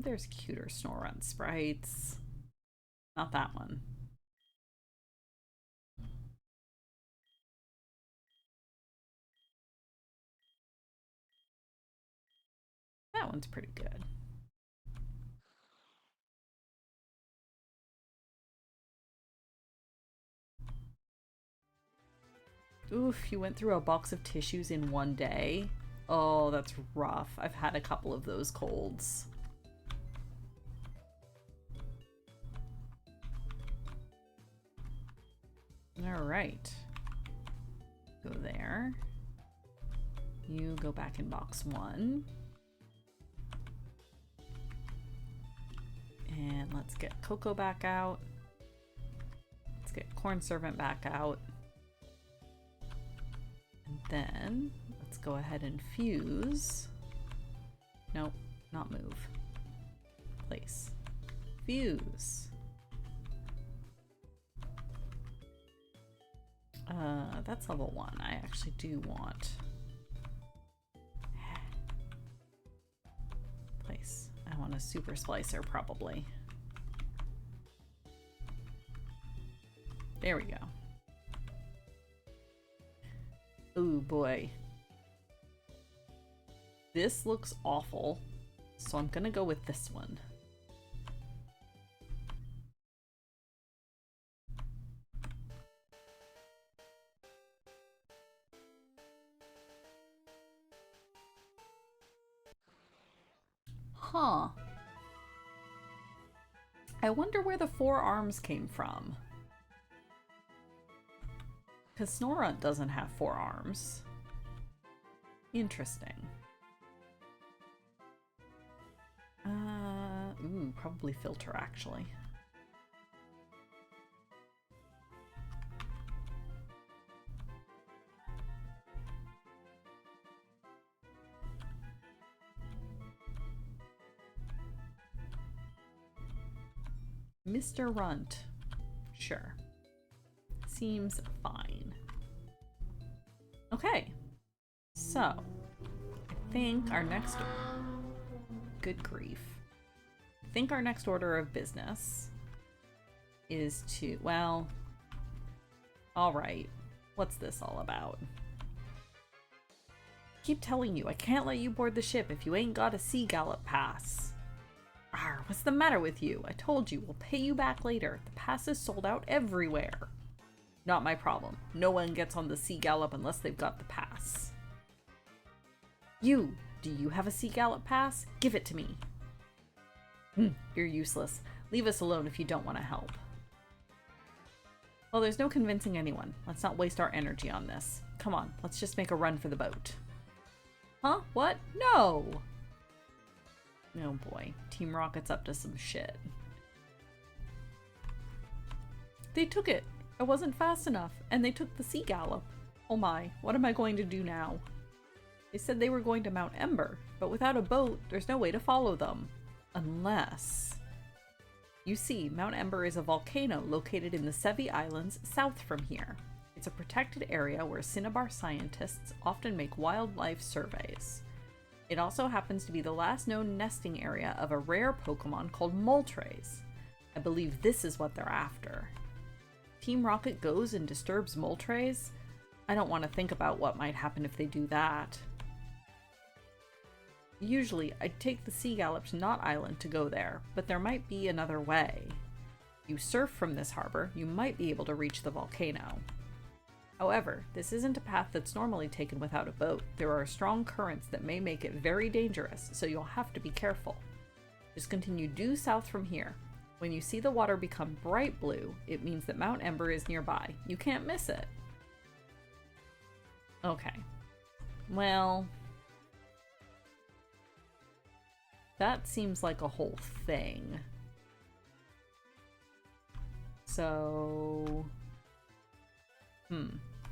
A: There's cuter Snorunt sprites. Not that one. That one's pretty good. Oof, you went through a box of tissues in one day? Oh, that's rough. I've had a couple of those colds. Alright. Go there. You go back in box 1. And let's get Coco back out. Let's get Corn Servant back out. And then let's go ahead and fuse. Nope, not move. Place. Fuse. That's level 1. I actually do want. Place. I want a super splicer probably. There we go. Oh boy. This looks awful, so I'm gonna go with this one. Huh. I wonder where the 4 arms came from. Because Snorunt doesn't have 4 arms. Interesting. Ooh, probably filter actually. Mr. Runt. Sure. Seems fine. Okay. So, I think our next... Good grief. I think our next order of business is to... Well... Alright. What's this all about? Keep telling you, I can't let you board the ship if you ain't got a Sea Gallop pass. Arr, what's the matter with you? I told you, we'll pay you back later. The pass is sold out everywhere. Not my problem. No one gets on the Sea Gallop unless they've got the pass. You! Do you have a Sea Gallop pass? Give it to me. You're useless. Leave us alone if you don't want to help. Well, there's no convincing anyone. Let's not waste our energy on this. Come on, let's just make a run for the boat. Huh? What? No! Oh boy. Team Rocket's up to some shit. They took it! I wasn't fast enough, and they took the Sea Gallop. Oh my, what am I going to do now? They said they were going to Mount Ember, but without a boat, there's no way to follow them. Unless... You see, Mount Ember is a volcano located in the Sevi Islands south from here. It's a protected area where Cinnabar scientists often make wildlife surveys. It also happens to be the last known nesting area of a rare Pokemon called Moltres. I believe this is what they're after. Team Rocket goes and disturbs Moltres? I don't want to think about what might happen if they do that. Usually, I'd take the Sea Gallop to Knot Island to go there, but there might be another way. You surf from this harbor, you might be able to reach the volcano. However, this isn't a path that's normally taken without a boat. There are strong currents that may make it very dangerous, so you'll have to be careful. Just continue due south from here. When you see the water become bright blue, it means that Mount Ember is nearby. You can't miss it. Okay. Well... That seems like a whole thing. So...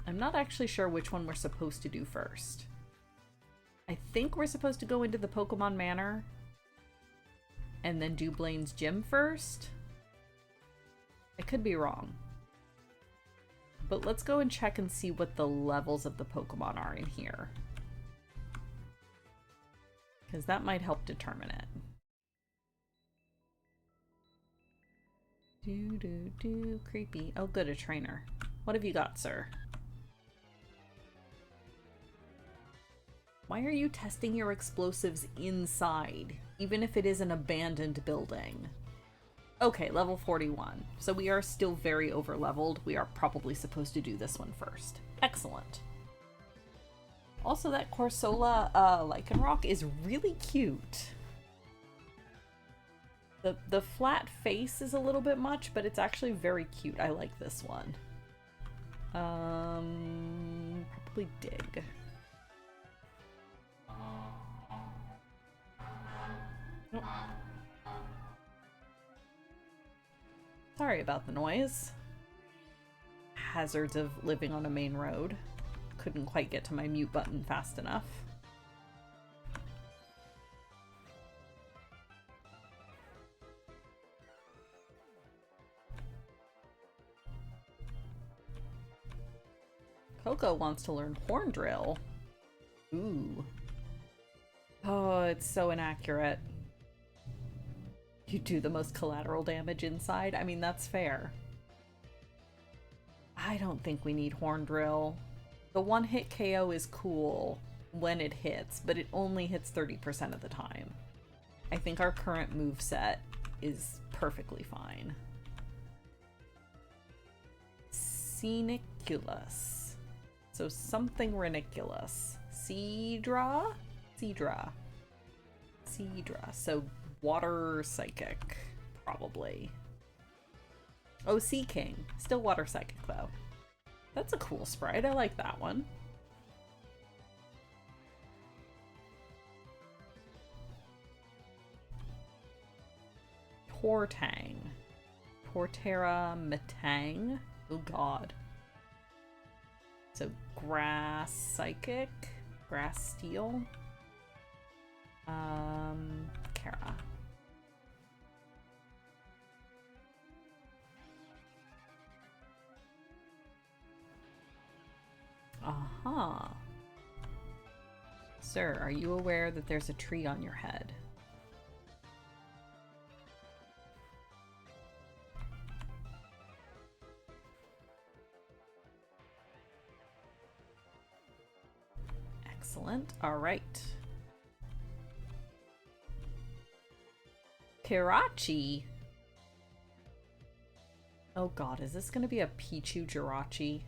A: I'm not actually sure which one we're supposed to do first. I think we're supposed to go into the Pokemon Manor and then do Blaine's gym first. I could be wrong. But let's go and check and see what the levels of the Pokemon are in here. Because that might help determine it. Creepy. Oh good, a trainer. What have you got, sir? Why are you testing your explosives inside, even if it is an abandoned building? Okay, level 41. So we are still very over-leveled. We are probably supposed to do this one first. Excellent. Also, that Corsola Lycanroc is really cute. The flat face is a little bit much, but it's actually very cute. I like this one. Probably dig. Oh. Sorry about the noise. Hazards of living on a main road. Couldn't quite get to my mute button fast enough. Coco wants to learn Horn Drill. Ooh. Oh, it's so inaccurate. You do the most collateral damage inside? I mean, that's fair. I don't think we need Horn Drill. The one-hit KO is cool when it hits, but it only hits 30% of the time. I think our current moveset is perfectly fine. Sceniculus. So something reniculous. Seadra? Seadra. Seadra. So water psychic, probably. Oh, Sea King. Still water psychic, though. That's a cool sprite. I like that one. Tortang. Torterra Metang. Oh god. So grass psychic. Grass steel. Kara. Uh-huh. Sir, are you aware that there's a tree on your head? Excellent. All right. Kirachi. Oh god, is this going to be a Pichu Jirachi?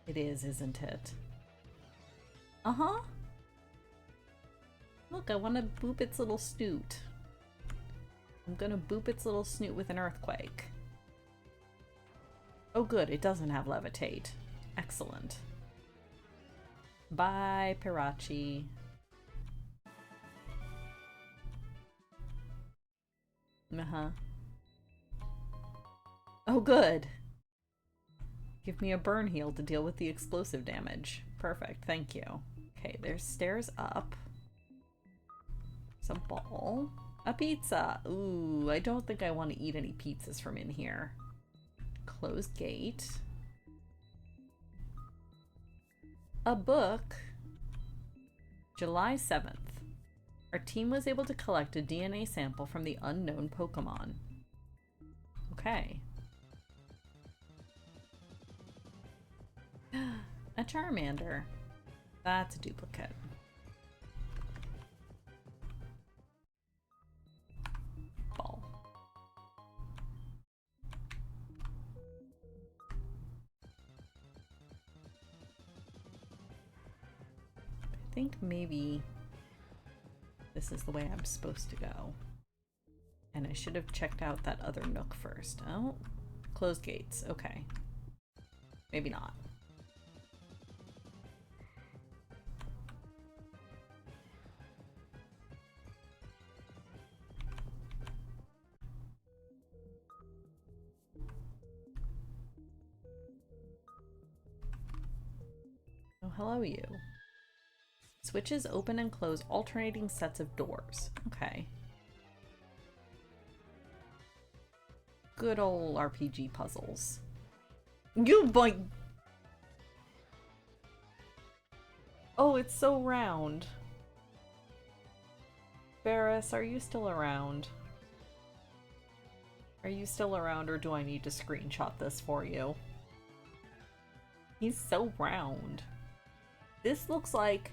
A: It is, isn't it? Uh-huh. Look, I want to boop its little snoot. I'm gonna boop its little snoot with an earthquake. Oh good, it doesn't have levitate. Excellent. Bye, Pirachi. Uh-huh. Oh good. Give me a burn heal to deal with the explosive damage. Perfect, thank you. Okay, there's stairs up. There's a ball. A pizza! Ooh, I don't think I want to eat any pizzas from in here. Closed gate. A book. July 7th. Our team was able to collect a DNA sample from the unknown Pokemon. Okay. A Charmander. That's a duplicate. Ball. I think maybe this is the way I'm supposed to go. And I should have checked out that other nook first. Oh, closed gates. Okay. Maybe not. Oh, hello you. Switches open and close alternating sets of doors. Okay. Good old RPG puzzles. You boing! Oh, it's so round. Barris, are you still around? Are you still around, or do I need to screenshot this for you? He's so round. This looks like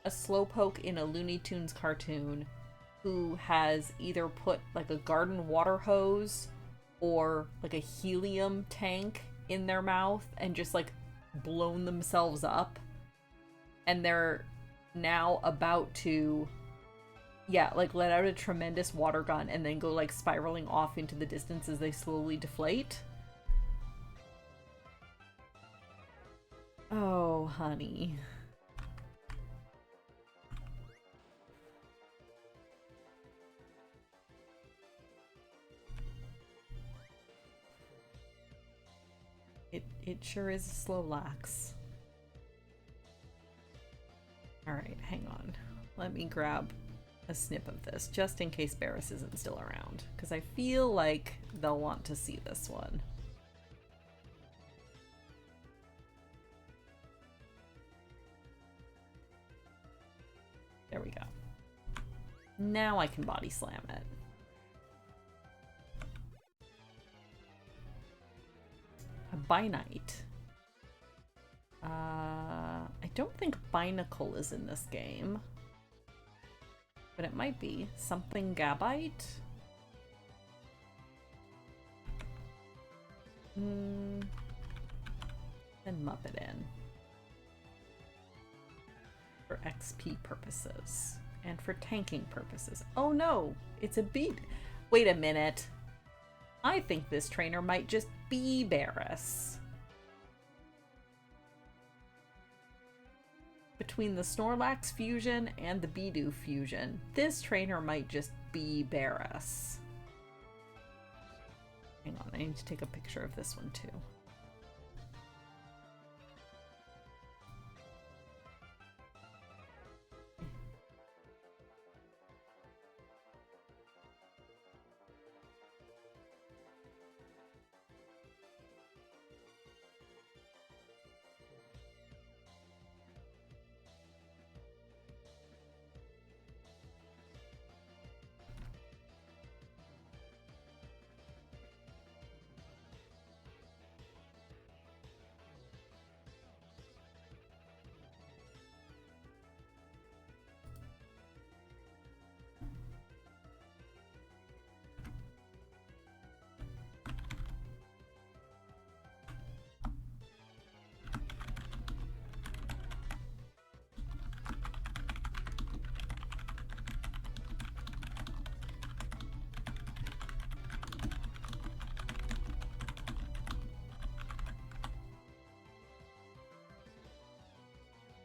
A: a Slowpoke in a Looney Tunes cartoon who has either put like a garden water hose or like a helium tank in their mouth and just like blown themselves up, and they're now about to like let out a tremendous water gun and then go like spiraling off into the distance as they slowly deflate. Oh honey. It sure is a Slowlax. Alright, hang on. Let me grab a snip of this, just in case Barris isn't still around, because I feel like they'll want to see this one. There we go. Now I can body slam it. A Bynite. I don't think Binacle is in this game. But it might be. Something Gabite? Then Muppet in. For XP purposes. And for tanking purposes. Oh no! It's a beat! Wait a minute. I think this trainer might just be Barris. Between the Snorlax fusion and the Bidoof fusion, this trainer might just be Barris. Hang on, I need to take a picture of this one too.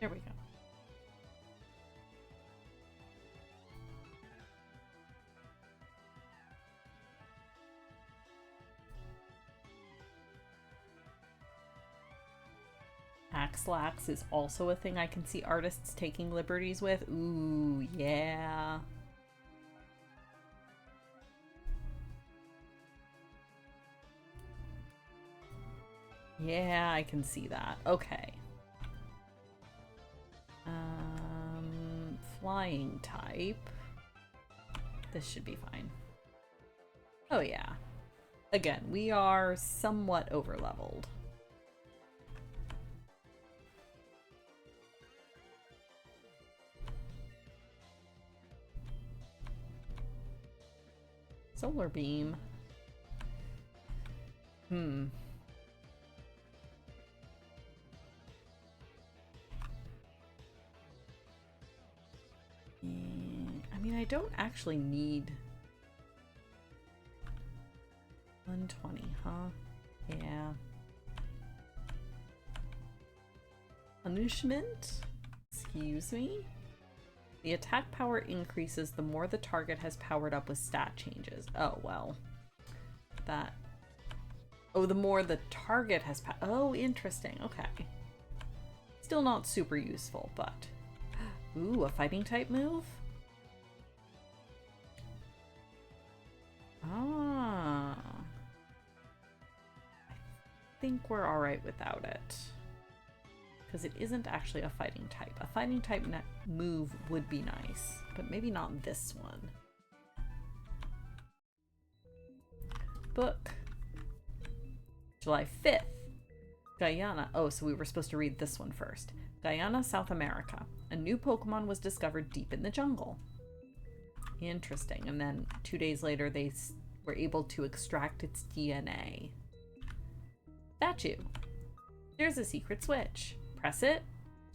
A: There we go. Axlax is also a thing I can see artists taking liberties with. Ooh, yeah. Yeah, I can see that. Okay. Flying type. This should be fine. Oh yeah. Again, we are somewhat over-leveled. Solar beam. I mean, I don't actually need 120, huh? Yeah. Punishment? Excuse me? The attack power increases the more the target has powered up with stat changes. Oh, well. That... Oh, the more the target has oh, interesting. Okay. Still not super useful, but... Ooh, a fighting type move? Ah. I think we're alright without it. Because it isn't actually a fighting type. A fighting type move would be nice, but maybe not this one. Book. July 5th. Guyana. Oh, so we were supposed to read this one first. Guyana, South America. A new Pokemon was discovered deep in the jungle. Interesting. And then 2 days later, they were able to extract its DNA. Statue. There's a secret switch. Press it?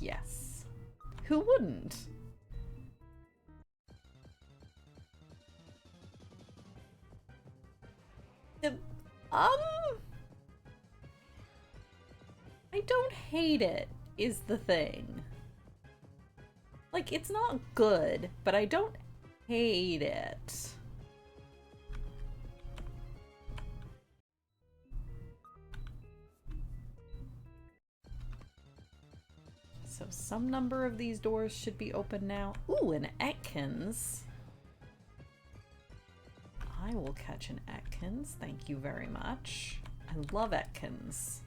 A: Yes. Who wouldn't? I don't hate it, is the thing. Like, it's not good, but I don't hate it. So some number of these doors should be open now. Ooh, an Ekans. I will catch an Ekans. Thank you very much. I love Ekans.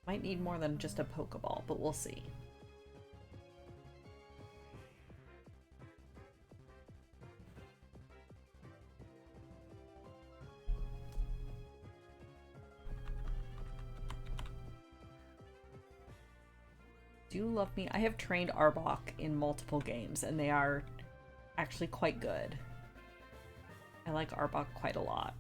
A: Might need more than just a Pokeball, but we'll see. Do love me. I have trained Arbok in multiple games, and they are actually quite good. I like Arbok quite a lot.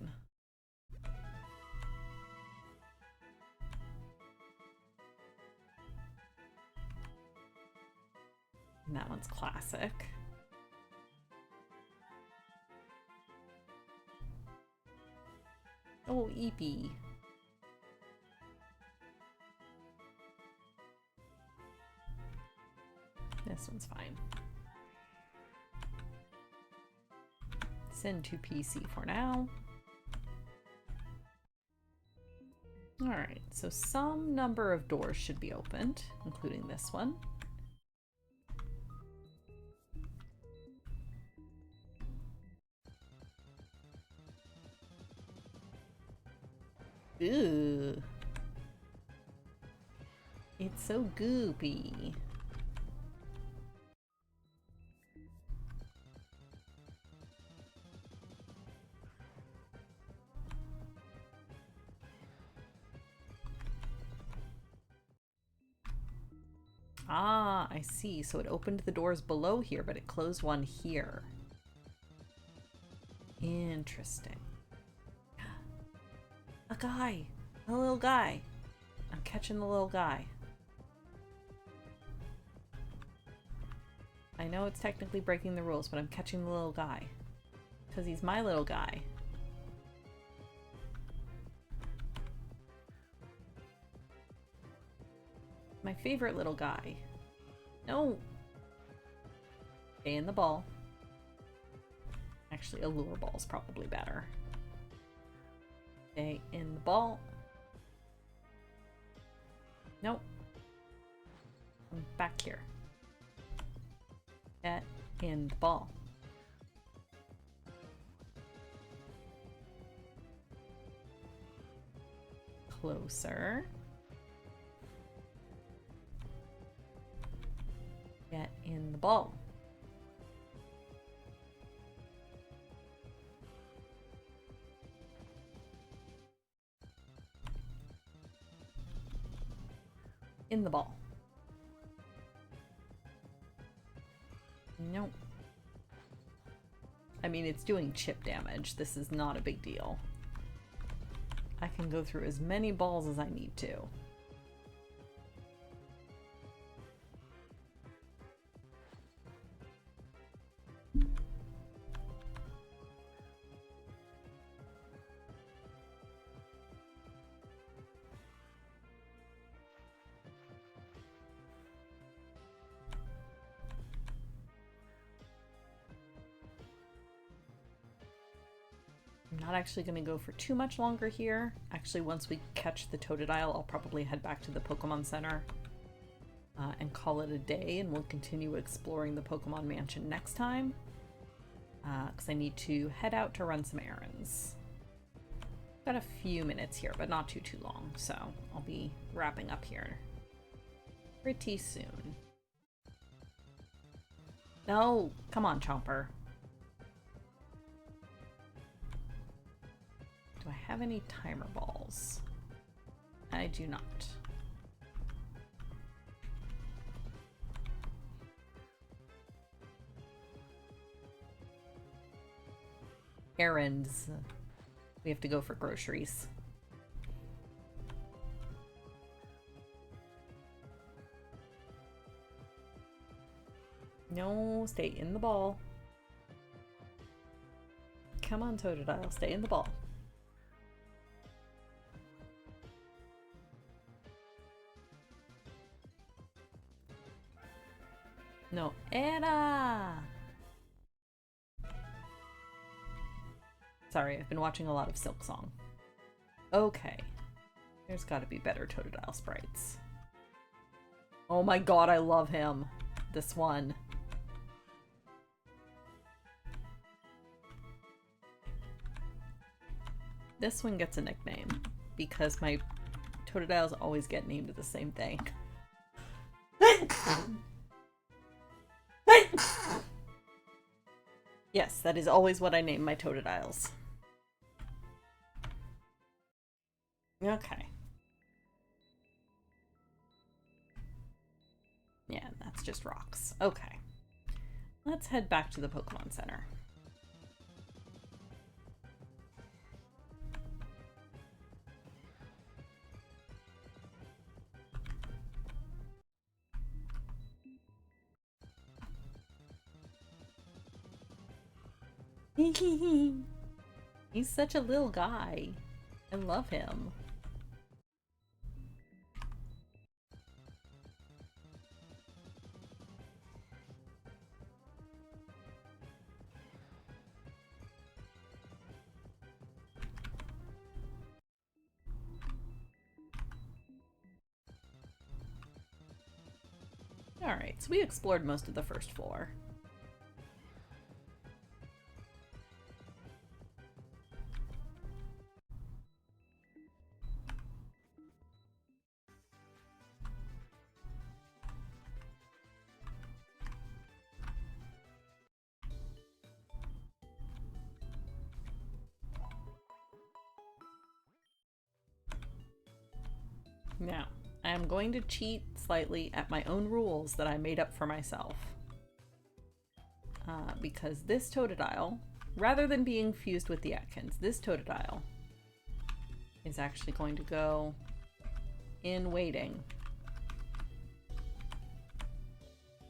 A: And that one's classic. Oh, Eepee. This one's fine. Send to PC for now. Alright, so some number of doors should be opened, including this one. Ooh. It's so goopy. Ah, I see. So it opened the doors below here, but it closed one here. Interesting. A guy! A little guy! I'm catching the little guy. I know it's technically breaking the rules, but I'm catching the little guy. Because he's my little guy. My favorite little guy. No. Stay in the ball. Actually, a lure ball is probably better. Stay in the ball. Nope. I'm back here. Get in the ball. Closer. Get in the ball. In the ball. Nope. I mean, it's doing chip damage. This is not a big deal. I can go through as many balls as I need to. I'm not actually going to go for too much longer here. Actually, once we catch the Totodile, I'll probably head back to the Pokemon Center and call it a day, and we'll continue exploring the Pokemon Mansion next time. Because I need to head out to run some errands. Got a few minutes here, but not too long, so I'll be wrapping up here pretty soon. No! Come on, Chomper. Do I have any timer balls? I do not. Errands. We have to go for groceries. No, stay in the ball. Come on, Totodile, stay in the ball. No, Anna! Sorry, I've been watching a lot of Silk Song. Okay. There's gotta be better Totodile sprites. Oh my god, I love him. This one. This one gets a nickname because my Totodiles always get named the same thing. Yes, that is always what I name my Totodiles. Okay. Yeah, that's just rocks. Okay. Let's head back to the Pokemon Center. He's such a little guy. I love him. Alright, so we explored most of the first floor. Now, I am going to cheat slightly at my own rules that I made up for myself. Because this Totodile, rather than being fused with the Atkins, this Totodile is actually going to go in waiting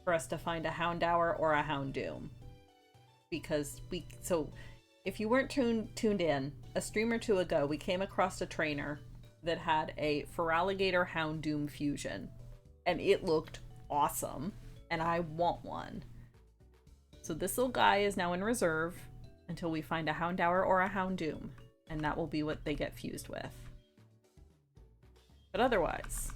A: for us to find a Houndour or a Houndoom. Because if you weren't tuned in, a stream or two ago, we came across a trainer that had a Feraligatr Houndoom fusion. and it looked awesome, and I want one. So this little guy is now in reserve until we find a Houndour or a Houndoom, and that will be what they get fused with. But otherwise,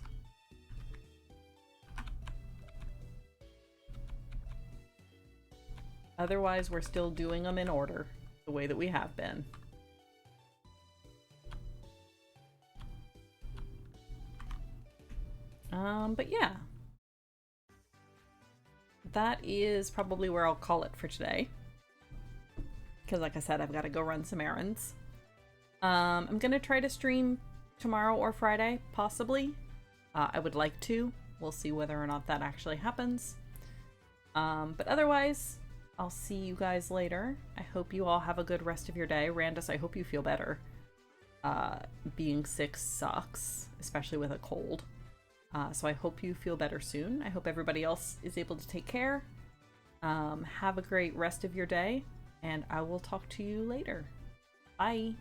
A: we're still doing them in order, the way that we have been. But yeah. That is probably where I'll call it for today. Because like I said, I've got to go run some errands. I'm going to try to stream tomorrow or Friday, possibly. I would like to. We'll see whether or not that actually happens. But otherwise, I'll see you guys later. I hope you all have a good rest of your day. Randus, I hope you feel better. Being sick sucks, especially with a cold. So I hope you feel better soon. I hope everybody else is able to take care. Have a great rest of your day, and I will talk to you later. Bye!